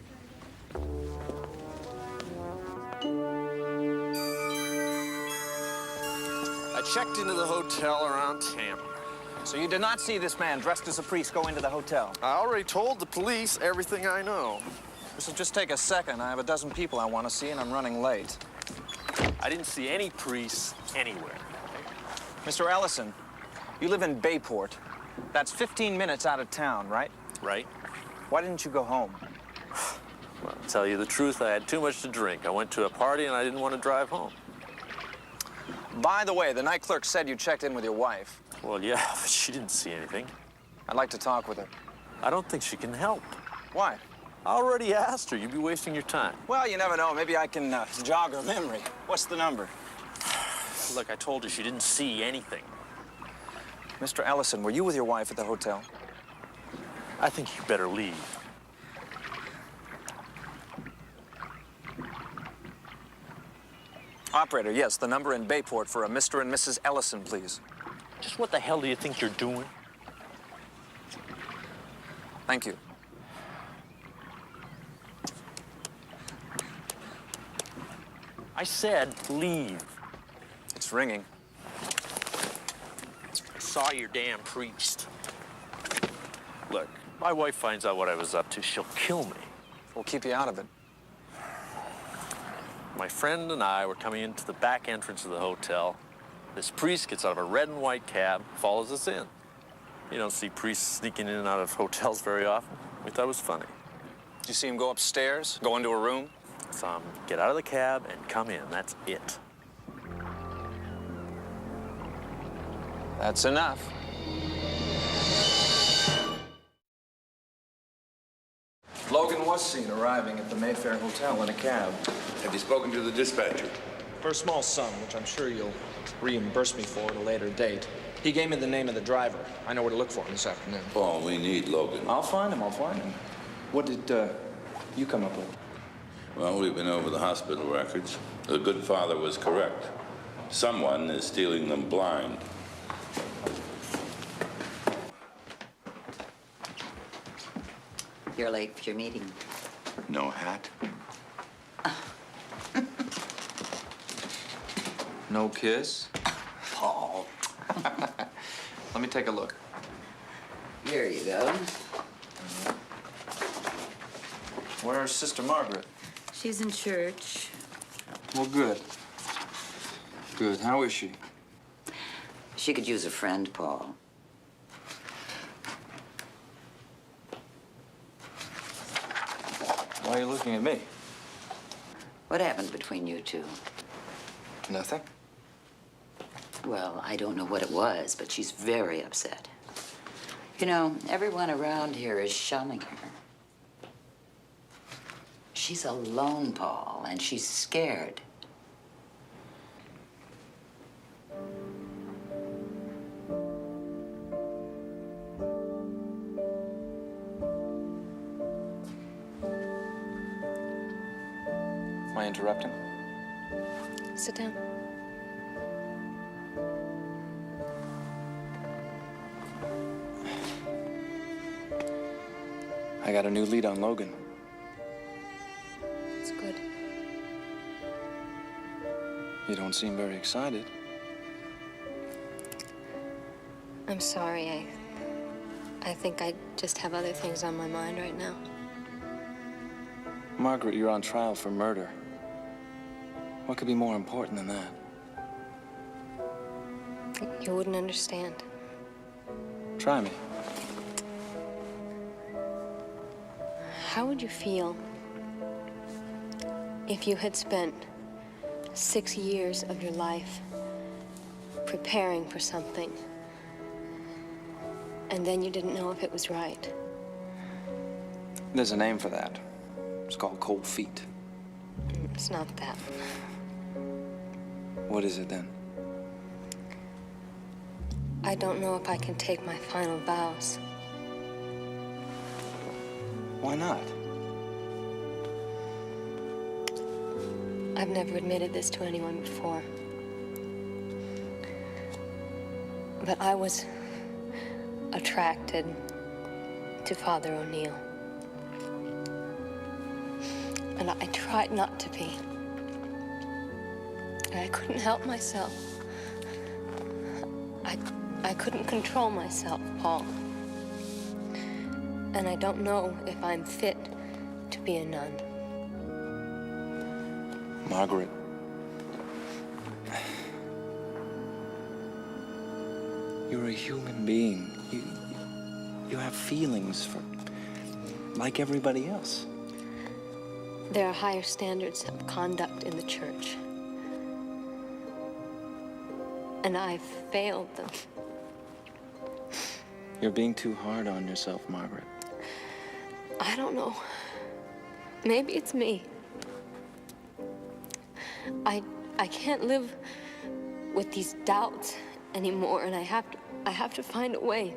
I checked into the hotel around 10. So you did not see this man dressed as a priest go into the hotel? I already told the police everything I know. This will just take a second. I have a dozen people I want to see, and I'm running late. I didn't see any priests anywhere. Mr. Ellison, you live in Bayport. That's 15 minutes out of town, right? Right. Why didn't you go home? Well, to tell you the truth, I had too much to drink. I went to a party and I didn't want to drive home. By the way, the night clerk said you checked in with your wife. Well, yeah, but she didn't see anything. I'd like to talk with her. I don't think she can help. Why? I already asked her. You'd be wasting your time. Well, you never know. Maybe I can jog her memory. What's the number? Look, I told her she didn't see anything. Mr. Ellison, were you with your wife at the hotel? I think you better leave. Operator, yes, the number in Bayport for a Mr. and Mrs. Ellison, please. Just what the hell do you think you're doing? Thank you. I said leave. It's ringing. I saw your damn priest. Look, my wife finds out what I was up to, she'll kill me. We'll keep you out of it. My friend and I were coming into the back entrance of the hotel. This priest gets out of a red and white cab, follows us in. You don't see priests sneaking in and out of hotels very often. We thought it was funny. Did you see him go upstairs, go into a room? Saw him get out of the cab and come in. That's it. That's enough. Logan was seen arriving at the Mayfair Hotel in a cab. Have you spoken to the dispatcher? For a small sum, which I'm sure you'll reimburse me for at a later date. He gave me the name of the driver. I know where to look for him this afternoon. Paul, we need Logan. I'll find him. What did you come up with? Well, we've been over the hospital records. The good father was correct. Someone is stealing them blind. You're late for your meeting. No hat? No kiss? Paul. Let me take a look. Here you go. Where's Sister Margaret? She's in church. Well, good. Good. How is she? She could use a friend, Paul. Why are you looking at me? What happened between you two? Nothing. Well, I don't know what it was, but she's very upset. You know, everyone around here is shunning her. She's alone, Paul, and she's scared. Am I interrupting? Sit down. I got a new lead on Logan. It's good. You don't seem very excited. I'm sorry. I think I just have other things on my mind right now. Margaret, you're on trial for murder. What could be more important than that? You wouldn't understand. Try me. How would you feel if you had spent 6 years of your life preparing for something, and then you didn't know if it was right? There's a name for that. It's called cold feet. It's not that. What is it then? I don't know if I can take my final vows. Why not? I've never admitted this to anyone before. But I was attracted to Father O'Neill. And I tried not to be. I couldn't help myself. I couldn't control myself, Paul. And I don't know if I'm fit to be a nun. Margaret. You're a human being. You have feelings for, like everybody else. There are higher standards of conduct in the church. And I've failed them. You're being too hard on yourself, Margaret. I don't know. Maybe it's me. I can't live with these doubts anymore, and I have to find a way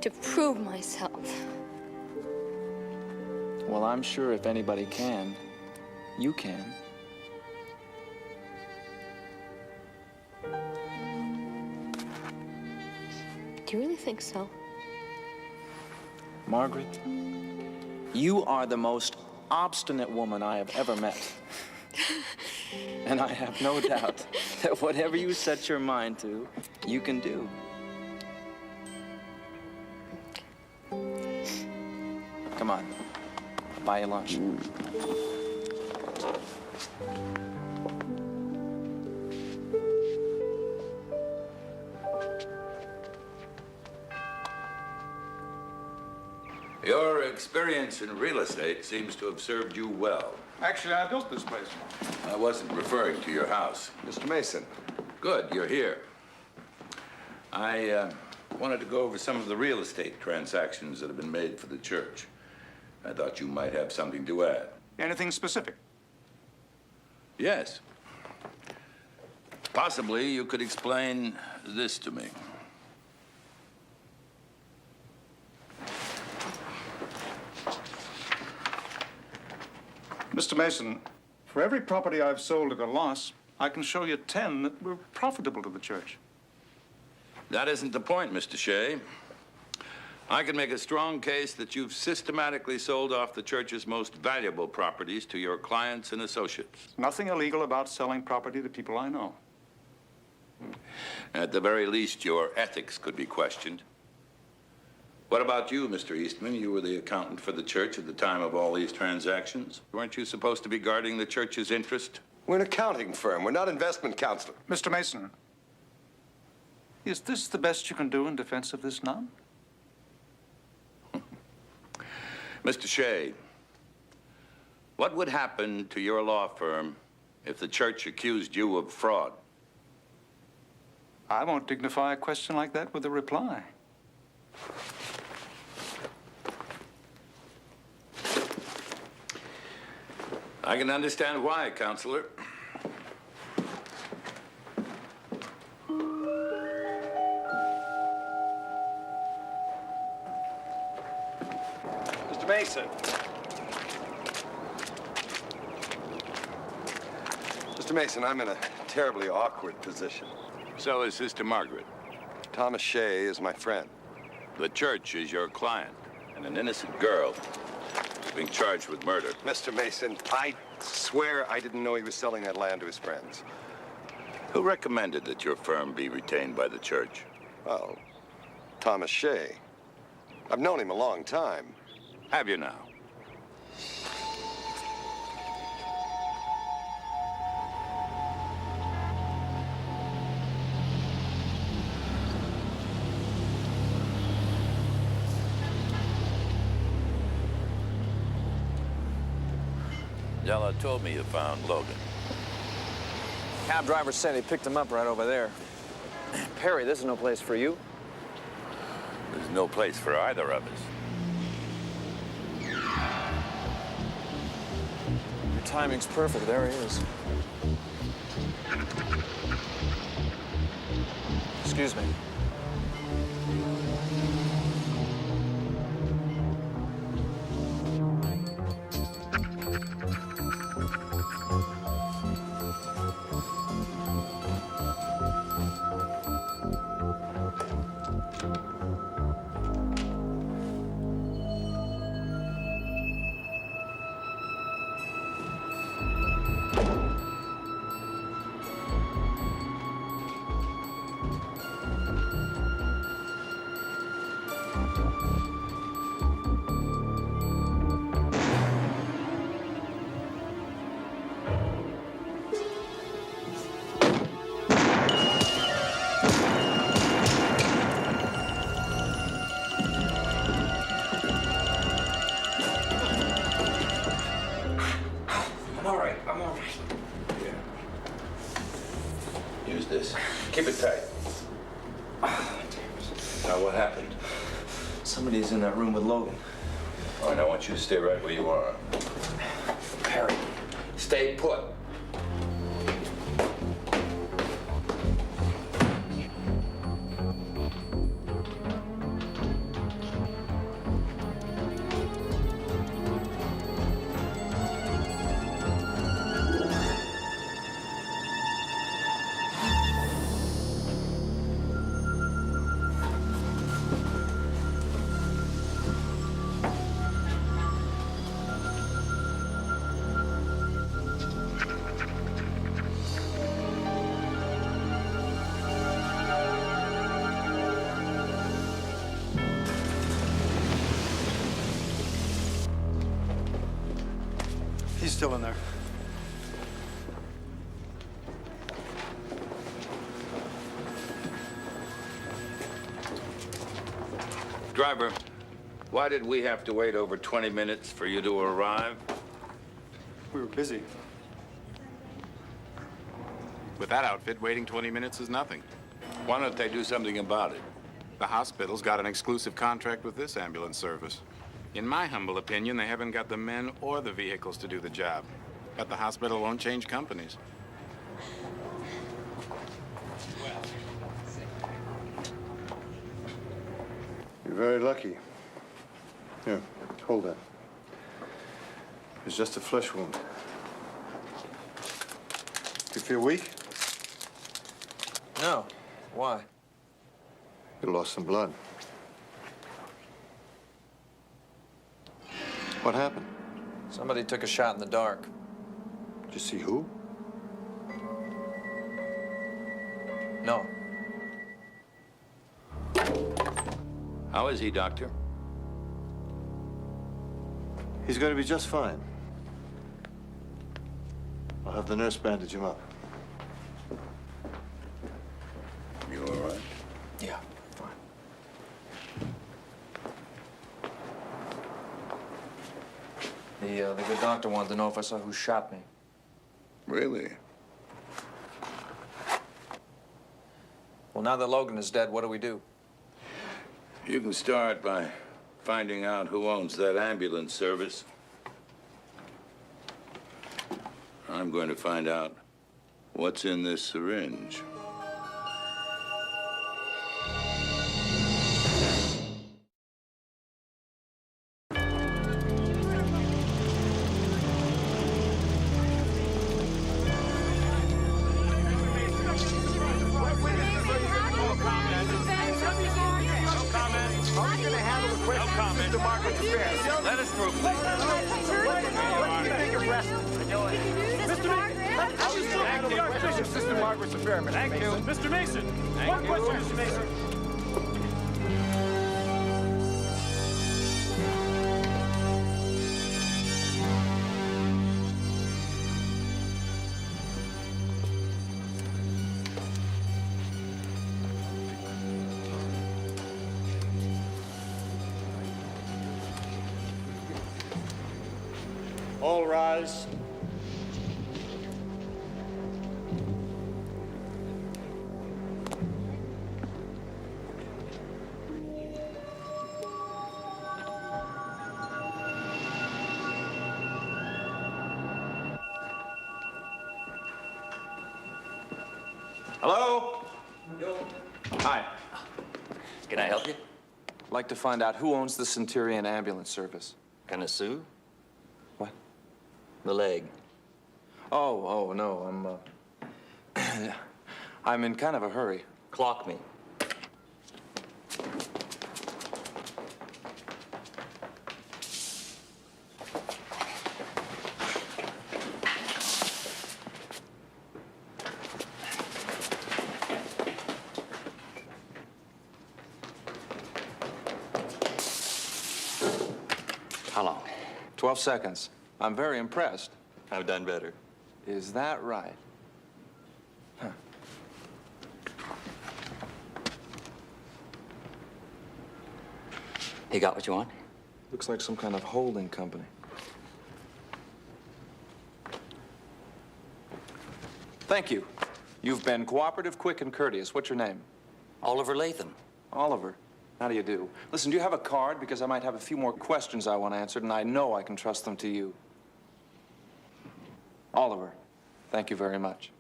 to prove myself. Well, I'm sure if anybody can, you can. Do you really think so? Margaret, you are the most obstinate woman I have ever met. And I have no doubt that whatever you set your mind to, you can do. Come on, I'll buy you lunch. Your experience in real estate seems to have served you well. Actually, I built this place. I wasn't referring to your house. Mr. Mason. Good, you're here. I wanted to go over some of the real estate transactions that have been made for the church. I thought you might have something to add. Anything specific? Yes. Possibly you could explain this to me. Mr. Mason, for every property I've sold at a loss, I can show you 10 that were profitable to the church. That isn't the point, Mr. Shea. I can make a strong case that you've systematically sold off the church's most valuable properties to your clients and associates. Nothing illegal about selling property to people I know. At the very least, your ethics could be questioned. What about you, Mr. Eastman? You were the accountant for the church at the time of all these transactions. Weren't you supposed to be guarding the church's interest? We're an accounting firm. We're not investment counselor. Mr. Mason, is this the best you can do in defense of this nun? Mr. Shea, what would happen to your law firm if the church accused you of fraud? I won't dignify a question like that with a reply. I can understand why, Counselor. Mr. Mason. Mr. Mason, I'm in a terribly awkward position. So is Sister Margaret. Thomas Shea is my friend. The church is your client, and an innocent girl is being charged with murder. Mr. Mason, I swear I didn't know he was selling that land to his friends. Who recommended that your firm be retained by the church? Well, Thomas Shea. I've known him a long time. Have you now? Della told me you found Logan. Cab driver said he picked him up right over there. Perry, this is no place for you. There's no place for either of us. Your timing's perfect. There he is. Excuse me. Use this. Keep it tight. Now, what happened? Somebody's in that room with Logan. All right, I want you to stay right where you are. Harry, stay put. He's still in there. Driver, why did we have to wait over 20 minutes for you to arrive? We were busy. With that outfit, waiting 20 minutes is nothing. Why don't they do something about it? The hospital's got an exclusive contract with this ambulance service. In my humble opinion, they haven't got the men or the vehicles to do the job. But the hospital won't change companies. You're very lucky. Here, hold that. It's just a flesh wound. You feel weak? No. Why? You lost some blood. What happened? Somebody took a shot in the dark. Did you see who? No. How is he, Doctor? He's going to be just fine. I'll have the nurse bandage him up. You all right? Yeah, fine. The good doctor wanted to know if I saw who shot me. Really? Well, now that Logan is dead, what do we do? You can start by finding out who owns that ambulance service. I'm going to find out what's in this syringe. Let us through, please. How would you handle the Archbishop, Sister Margaret's affair, Mr. Thank you. Mr. Mason. One question, Mr. Mason. All rise. Hello? Hi. Can I help you? I'd like to find out who owns the Centurion ambulance service. Can I sue? What? The leg. Oh, no, I'm in kind of a hurry. Clock me. How long? 12 seconds. I'm very impressed. I've done better. Is that right? Huh. You got what you want? Looks like some kind of holding company. Thank you. You've been cooperative, quick, and courteous. What's your name? Oliver Latham. Oliver. How do you do? Listen, do you have a card? Because I might have a few more questions I want answered, and I know I can trust them to you. Oliver, thank you very much.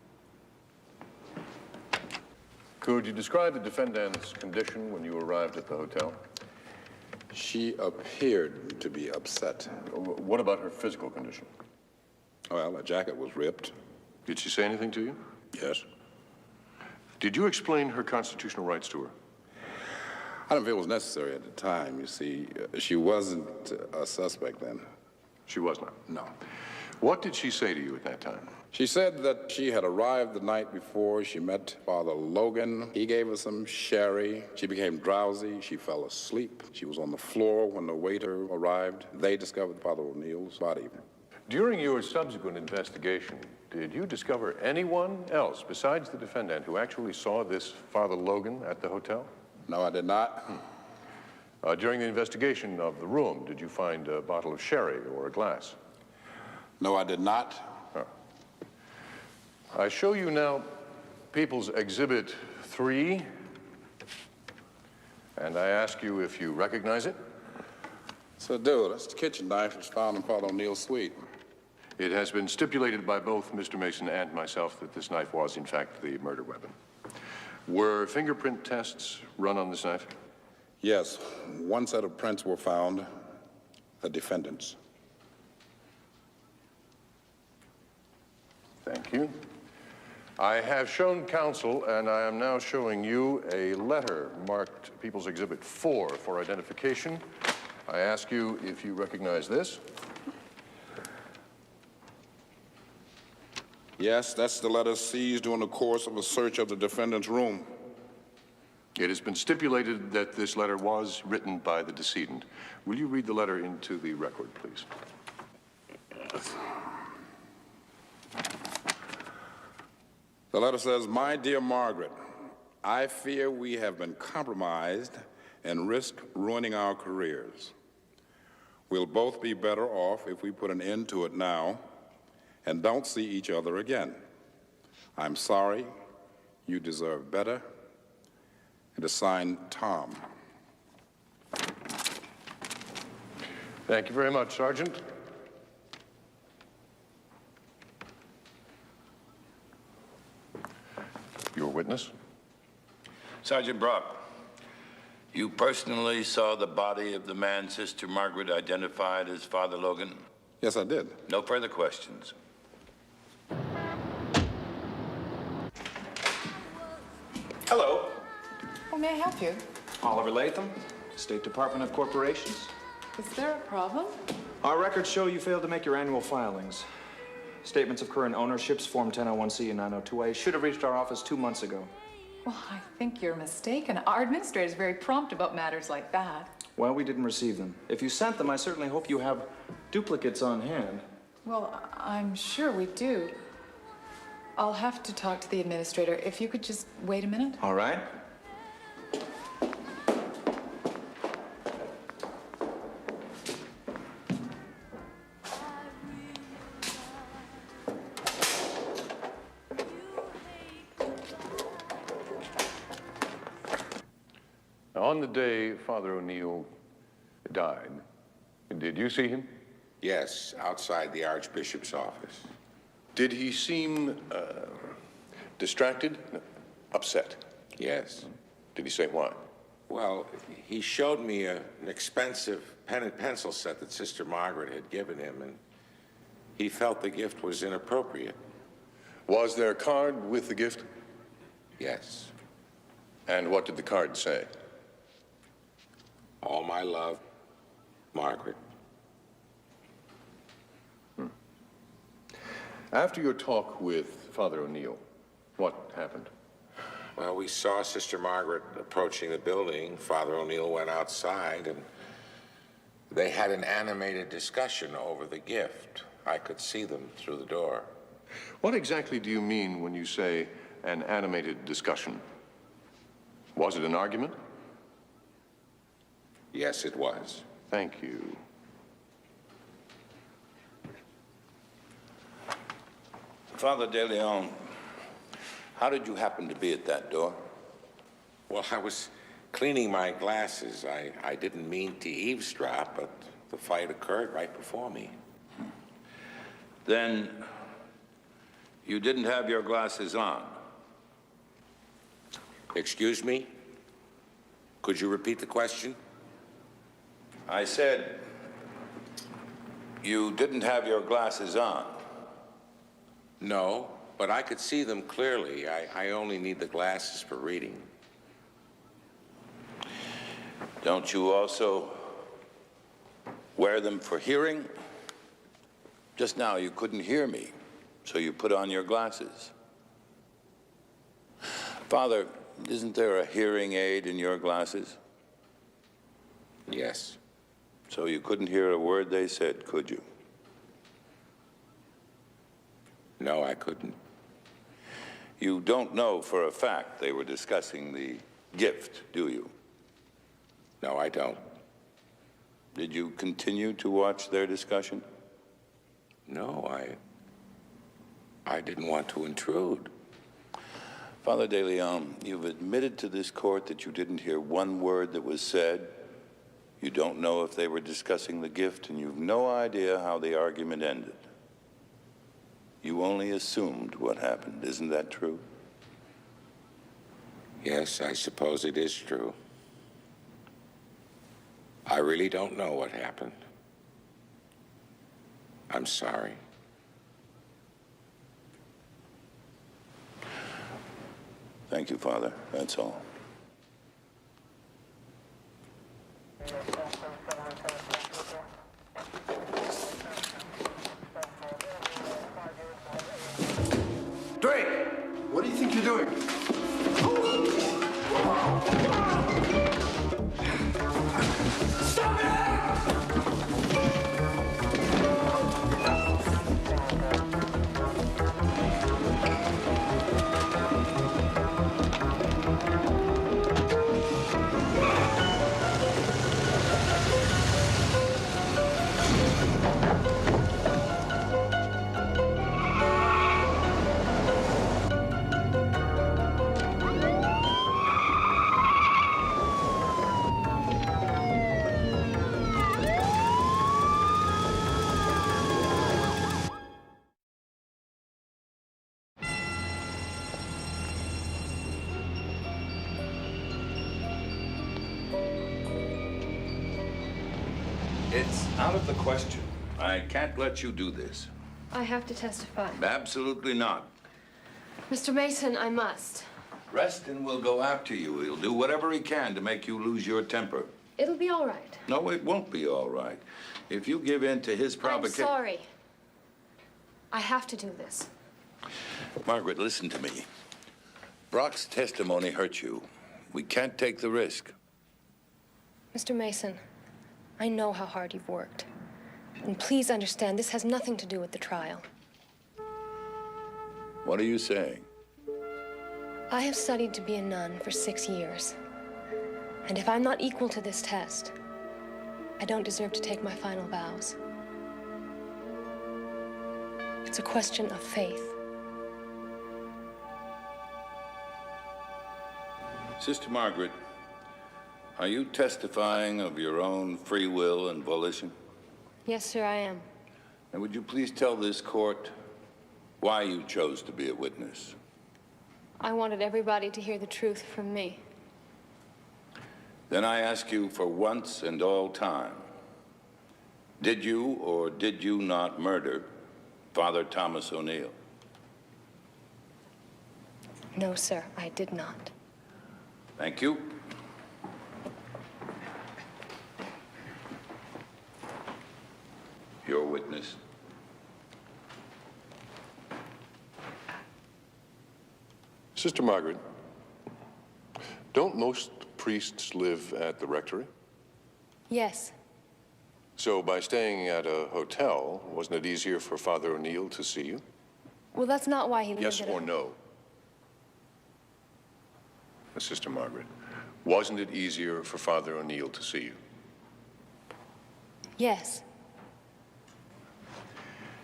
Could you describe the defendant's condition when you arrived at the hotel? She appeared to be upset. What about her physical condition? Well, her jacket was ripped. Did she say anything to you? Yes. Did you explain her constitutional rights to her? I don't feel it was necessary at the time. You see, she wasn't a suspect then. She was not? No. What did she say to you at that time? She said that she had arrived the night before. She met Father Logan. He gave her some sherry. She became drowsy. She fell asleep. She was on the floor when the waiter arrived. They discovered Father O'Neill's body. During your subsequent investigation, did you discover anyone else besides the defendant who actually saw this Father Logan at the hotel? No, I did not. During the investigation of the room, did you find a bottle of sherry or a glass? No, I did not. I show you now People's Exhibit 3, and I ask you if you recognize it. So, dude, that's the kitchen knife that was found in Father O'Neill's suite. It has been stipulated by both Mr. Mason and myself that this knife was, in fact, the murder weapon. Were fingerprint tests run on this knife? Yes. One set of prints were found, the defendant's. Thank you. I have shown counsel, and I am now showing you a letter marked People's Exhibit 4 for identification. I ask you if you recognize this. Yes, that's the letter seized during the course of a search of the defendant's room. It has been stipulated that this letter was written by the decedent. Will you read the letter into the record, please? The letter says, "My dear Margaret, I fear we have been compromised and risk ruining our careers. We'll both be better off if we put an end to it now and don't see each other again. I'm sorry. You deserve better." And it's signed, Tom. Thank you very much, Sergeant. Your witness? Sergeant Brock, you personally saw the body of the man Sister Margaret identified as Father Logan? Yes, I did. No further questions. Hello. How may I help you? Oliver Latham, State Department of Corporations. Is there a problem? Our records show you failed to make your annual filings. Statements of current ownerships, Form 1001C and 902A, should have reached our office 2 months ago. Well, I think you're mistaken. Our administrator is very prompt about matters like that. Well, we didn't receive them. If you sent them, I certainly hope you have duplicates on hand. Well, I'm sure we do. I'll have to talk to the administrator. If you could just wait a minute. All right. On the day Father O'Neill died, did you see him? Yes, outside the Archbishop's office. Did he seem distracted, upset? Yes. Did he say why? Well, he showed me an expensive pen and pencil set that Sister Margaret had given him, and he felt the gift was inappropriate. Was there a card with the gift? Yes. And what did the card say? All my love, Margaret. After your talk with Father O'Neill, what happened? Well, we saw Sister Margaret approaching the building. Father O'Neill went outside, and they had an animated discussion over the gift. I could see them through the door. What exactly do you mean when you say an animated discussion? Was it an argument? Yes, it was. Thank you. Father De Leon, How did you happen to be at that door? Well, I was cleaning my glasses. I didn't mean to eavesdrop, but the fight occurred right before me. Then you didn't have your glasses on. Excuse me? Could you repeat the question? I said you didn't have your glasses on. No, but I could see them clearly. I only need the glasses for reading. Don't you also wear them for hearing? Just now you couldn't hear me, so you put on your glasses. Father, isn't there a hearing aid in your glasses? Yes. So you couldn't hear a word they said, could you? No, I couldn't. You don't know for a fact they were discussing the gift, do you? No, I don't. Did you continue to watch their discussion? No, I didn't want to intrude. Father De Leon, you've admitted to this court that you didn't hear one word that was said. You don't know if they were discussing the gift, and you've no idea how the argument ended. You only assumed what happened. Isn't that true? Yes, I suppose it is true. I really don't know what happened. I'm sorry. Thank you, Father. That's all. Drake! What do you think you're doing? Stop it! It's out of the question. I can't let you do this. I have to testify. Absolutely not. Mr. Mason, I must. Reston will go after you. He'll do whatever he can to make you lose your temper. It'll be all right. No, it won't be all right. If you give in to his I'm provocation... sorry. I have to do this. Margaret, listen to me. Brock's testimony hurt you. We can't take the risk. Mr. Mason, I know how hard you've worked. And please understand, this has nothing to do with the trial. What are you saying? I have studied to be a nun for 6 years. And if I'm not equal to this test, I don't deserve to take my final vows. It's a question of faith. Sister Margaret, are you testifying of your own free will and volition? Yes, sir, I am. And would you please tell this court why you chose to be a witness? I wanted everybody to hear the truth from me. Then I ask you for once and all time, did you or did you not murder Father Thomas O'Neill? No, sir, I did not. Thank you. Your witness. Sister Margaret, don't most priests live at the rectory? Yes. So by staying at a hotel, wasn't it easier for Father O'Neill to see you? Well, that's not why he lived Yes at or no? Sister Margaret, wasn't it easier for Father O'Neill to see you? Yes.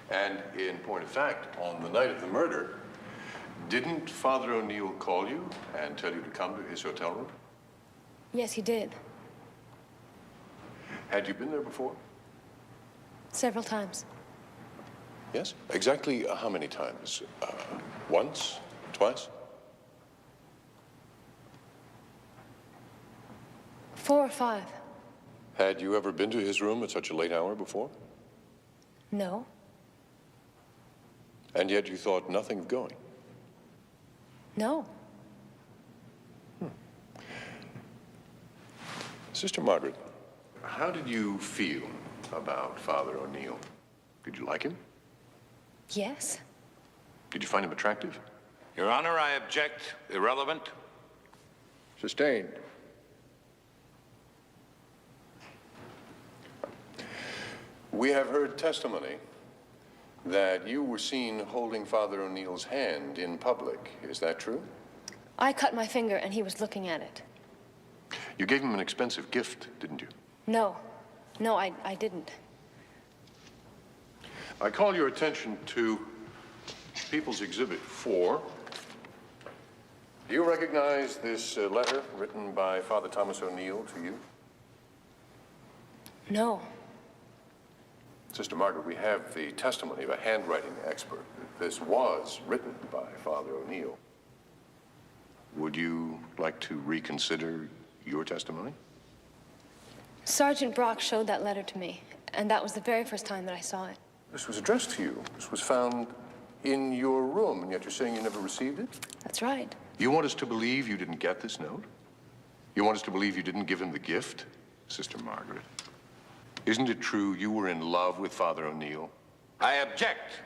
And in point of fact, on the night of the murder, Didn't Father O'Neill call you and tell you to come to his hotel room? Yes, he did. Had you been there before? Several times. Yes? Exactly how many times? Once? Twice? 4 or 5. Had you ever been to his room at such a late hour before? No. And yet you thought nothing of going? No. Sister Margaret, how did you feel about Father O'Neill? Did you like him? Yes. Did you find him attractive? Your Honor, I object. Irrelevant. Sustained. We have heard testimony that you were seen holding Father O'Neill's hand in public. Is that true? I cut my finger and he was looking at it. You gave him an expensive gift, didn't you? No. No, I didn't. I call your attention to People's Exhibit 4. Do you recognize this letter written by Father Thomas O'Neill to you? No. Sister Margaret, we have the testimony of a handwriting expert that this was written by Father O'Neill. Would you like to reconsider your testimony? Sergeant Brock showed that letter to me, and that was the very first time that I saw it. This was addressed to you. This was found in your room, and yet you're saying you never received it? That's right. You want us to believe you didn't get this note? You want us to believe you didn't give him the gift? Sister Margaret, isn't it true you were in love with Father O'Neill? I object.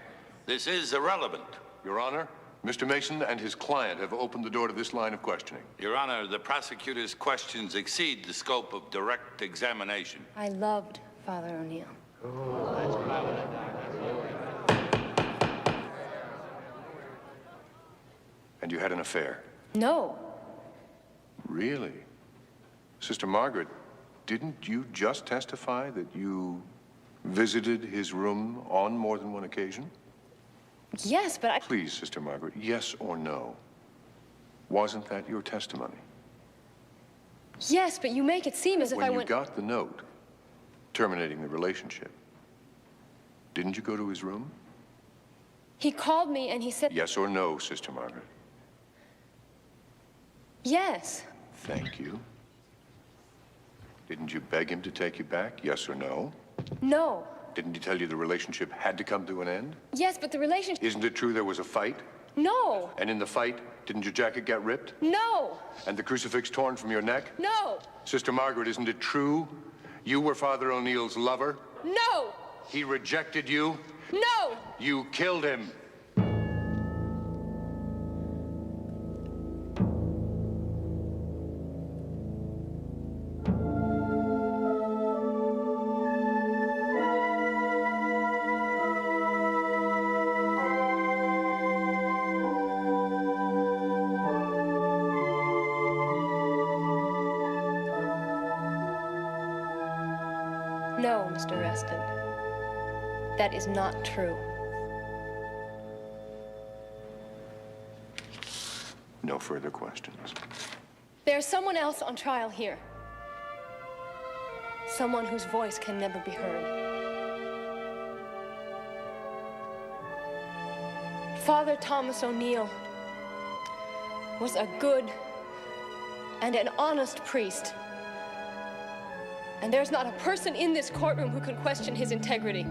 This is irrelevant. Your Honor, Mr. Mason and his client have opened the door to this line of questioning. Your Honor, the prosecutor's questions exceed the scope of direct examination. I loved Father O'Neill. And you had an affair? No. Really? Sister Margaret, didn't you just testify that you visited his room on more than one occasion? Yes, but I... Please, Sister Margaret, yes or no? Wasn't that your testimony? Yes, but you make it seem as if I When you went... got the note terminating the relationship, didn't you go to his room? He called me and he said... Yes or no, Sister Margaret? Yes. Thank you. Didn't you beg him to take you back? Yes or no? No. Didn't he tell you the relationship had to come to an end? Yes, but the relationship... Isn't it true there was a fight? No. And in the fight, didn't your jacket get ripped? No. And the crucifix torn from your neck? No. Sister Margaret, isn't it true you were Father O'Neill's lover? No. He rejected you? No. You killed him. No, Mr. Reston. That is not true. No further questions. There's someone else on trial here. Someone whose voice can never be heard. Father Thomas O'Neill was a good and an honest priest. And there's not a person in this courtroom who can question his integrity.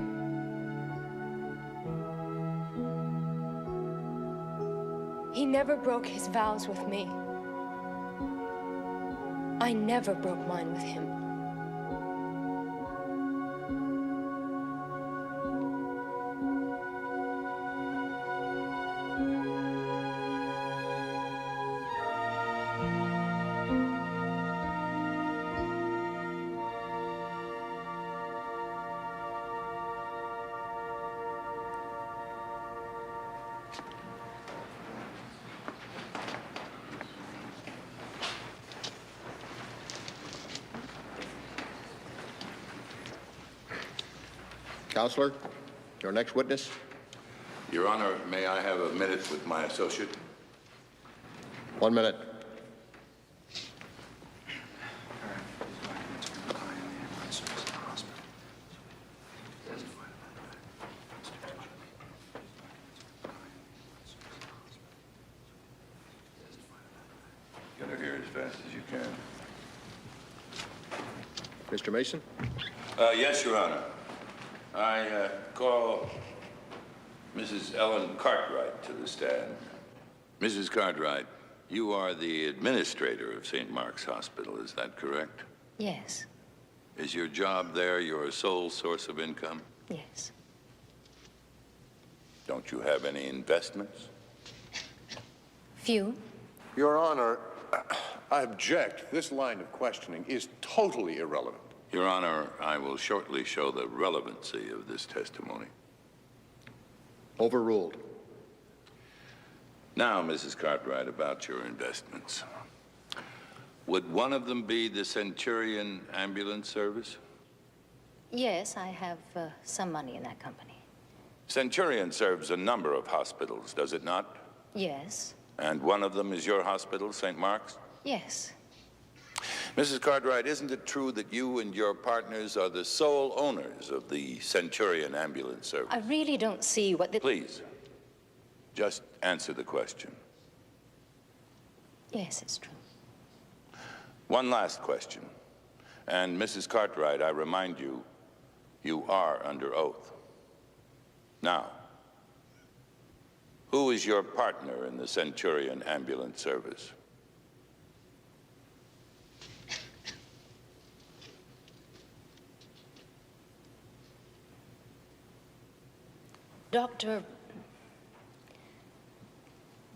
He never broke his vows with me. I never broke mine with him. Counselor, your next witness. Your Honor, may I have a minute with my associate? 1 minute. Get her here as fast as you can. Mr. Mason? Yes, Your Honor. I call Mrs. Ellen Cartwright to the stand. Mrs. Cartwright, you are the administrator of St. Mark's Hospital, is that correct? Yes. Is your job there your sole source of income? Yes. Don't you have any investments? Few. Your Honor, I object. This line of questioning is totally irrelevant. Your Honor, I will shortly show the relevancy of this testimony. Overruled. Now, Mrs. Cartwright, about your investments. Would one of them be the Centurion Ambulance Service? Yes, I have some money in that company. Centurion serves a number of hospitals, does it not? Yes. And one of them is your hospital, St. Mark's? Yes. Mrs. Cartwright, isn't it true that you and your partners are the sole owners of the Centurion Ambulance Service? I really don't see what the... Please, just answer the question. Yes, it's true. One last question. And Mrs. Cartwright, I remind you, you are under oath. Now, who is your partner in the Centurion Ambulance Service? Dr.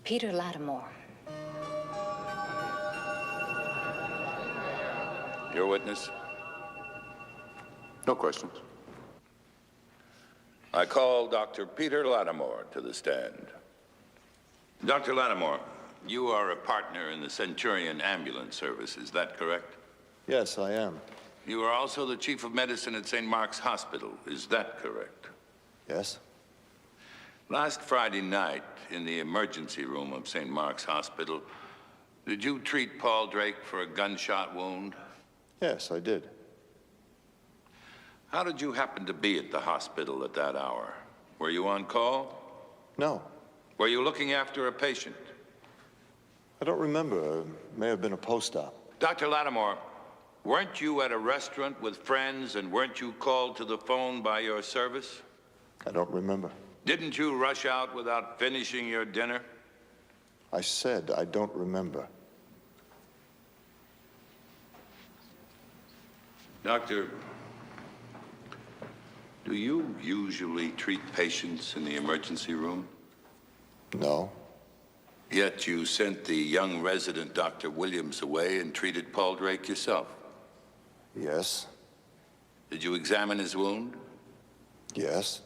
Peter Lattimore. Your witness? No questions. I call Dr. Peter Lattimore to the stand. Dr. Lattimore, you are a partner in the Centurion Ambulance Service, is that correct? Yes, I am. You are also the chief of medicine at St. Mark's Hospital, is that correct? Yes. Last Friday night, in the emergency room of St. Mark's Hospital, did you treat Paul Drake for a gunshot wound? Yes, I did. How did you happen to be at the hospital at that hour? Were you on call? No. Were you looking after a patient? I don't remember. It may have been a post-op. Dr. Lattimore, weren't you at a restaurant with friends and weren't you called to the phone by your service? I don't remember. Didn't you rush out without finishing your dinner? I said I don't remember. Doctor, do you usually treat patients in the emergency room? No. Yet you sent the young resident, Dr. Williams, away and treated Paul Drake yourself. Yes. Did you examine his wound? Yes.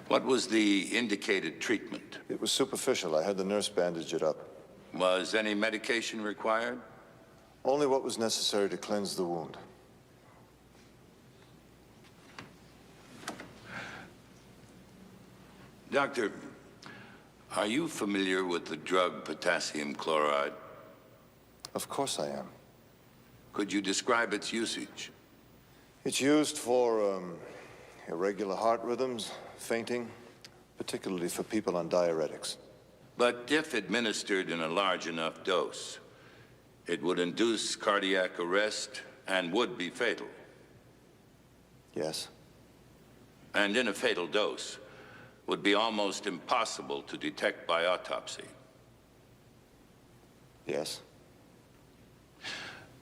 What was the indicated treatment? It was superficial. I had the nurse bandage it up. Was any medication required? Only what was necessary to cleanse the wound. Doctor, are you familiar with the drug potassium chloride? Of course I am. Could you describe its usage? It's used for irregular heart rhythms, fainting, particularly for people on diuretics. But if administered in a large enough dose, it would induce cardiac arrest and would be fatal. Yes. And in a fatal dose, would be almost impossible to detect by autopsy. Yes.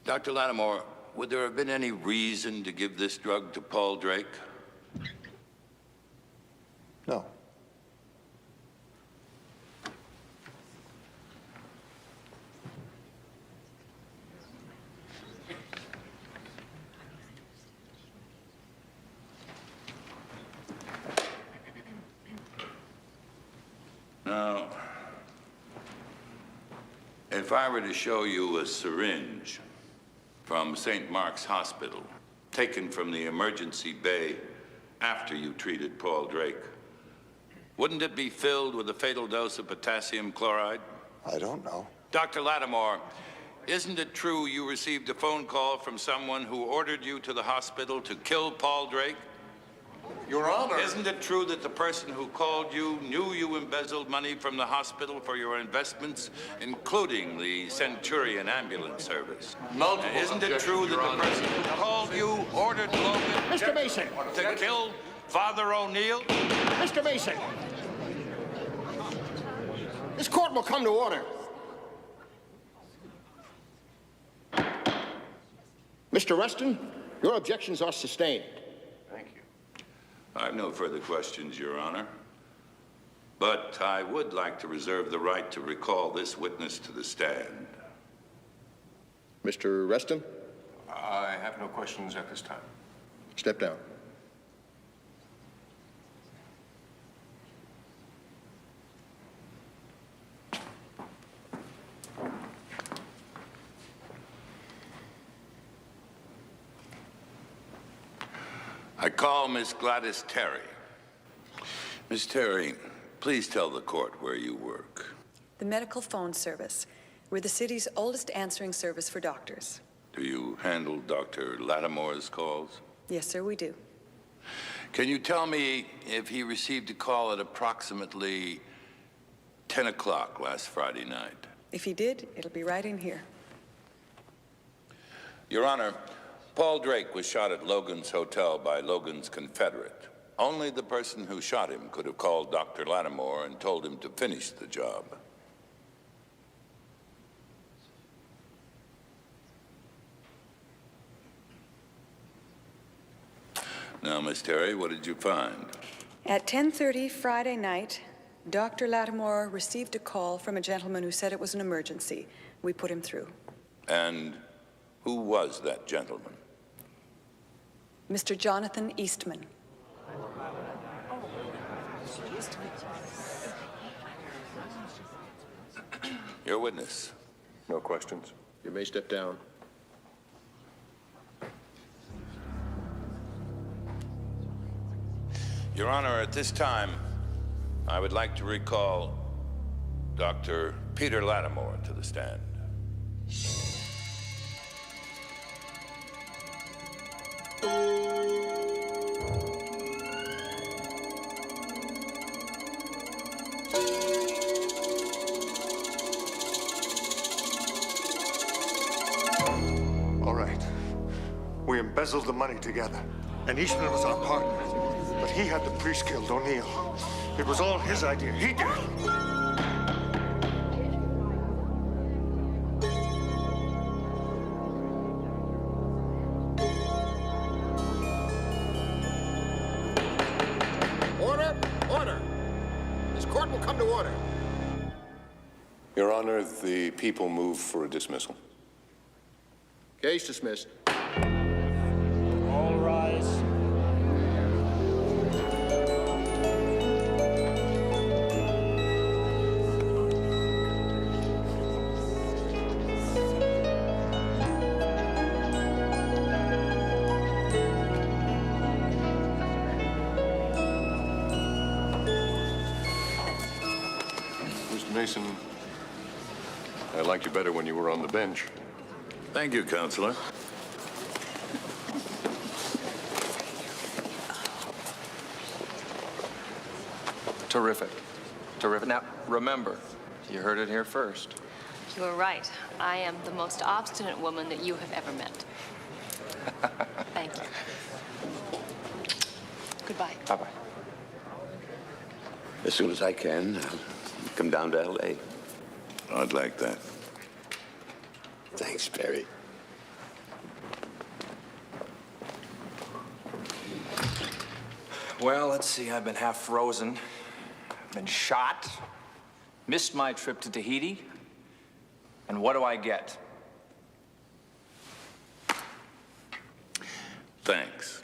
Dr. Lattimore, would there have been any reason to give this drug to Paul Drake? No. Now, if I were to show you a syringe from St. Mark's Hospital, taken from the emergency bay after you treated Paul Drake, wouldn't it be filled with a fatal dose of potassium chloride? I don't know. Dr. Lattimore, isn't it true you received a phone call from someone who ordered you to the hospital to kill Paul Drake? Your Honor. Isn't it true that the person who called you knew you embezzled money from the hospital for your investments, including the Centurion ambulance service? Multiple And isn't it true that the person who called you ordered Logan Mr. Mason! to kill Father O'Neill? Mr. Mason! This court will come to order. Mr. Rustin, your objections are sustained. Thank you. I have no further questions, Your Honor. But I would like to reserve the right to recall this witness to the stand. Mr. Rustin, I have no questions at this time. step down. I call Miss Gladys Terry. Miss Terry, please tell the court where you work. The medical phone service. We're the city's oldest answering service for doctors. Do you handle Dr. Lattimore's calls? Yes, sir, we do. Can you tell me if he received a call at approximately 10 o'clock last Friday night? If he did, it'll be right in here. Your Honor, Paul Drake was shot at Logan's hotel by Logan's confederate. Only the person who shot him could have called Dr. Lattimore and told him to finish the job. Now, Miss Terry, what did you find? At 10:30 Friday night, Dr. Lattimore received a call from a gentleman who said it was an emergency. We put him through. And who was that gentleman? Mr. Jonathan Eastman. Your witness. No questions. You may step down. Your Honor, at this time, I would like to recall Dr. Peter Lattimore to the stand. All right. We embezzled the money together, and Eastman was our partner. But he had the priest killed, O'Neill. It was all his idea. He did it. Order! Order! This court will come to order. Your Honor, the people move for a dismissal. Case dismissed. All rise. Mr. Mason, I liked you better when you were on the bench. Thank you, Counselor. Terrific. Terrific. Now, remember, you heard it here first. You were right. I am the most obstinate woman that you have ever met. Thank you. Goodbye. Bye-bye. As soon as I can, I'll come down to L.A. I'd like that. Thanks, Perry. Well, let's see. I've been half frozen. I've been shot. Missed my trip to Tahiti. And what do I get? Thanks.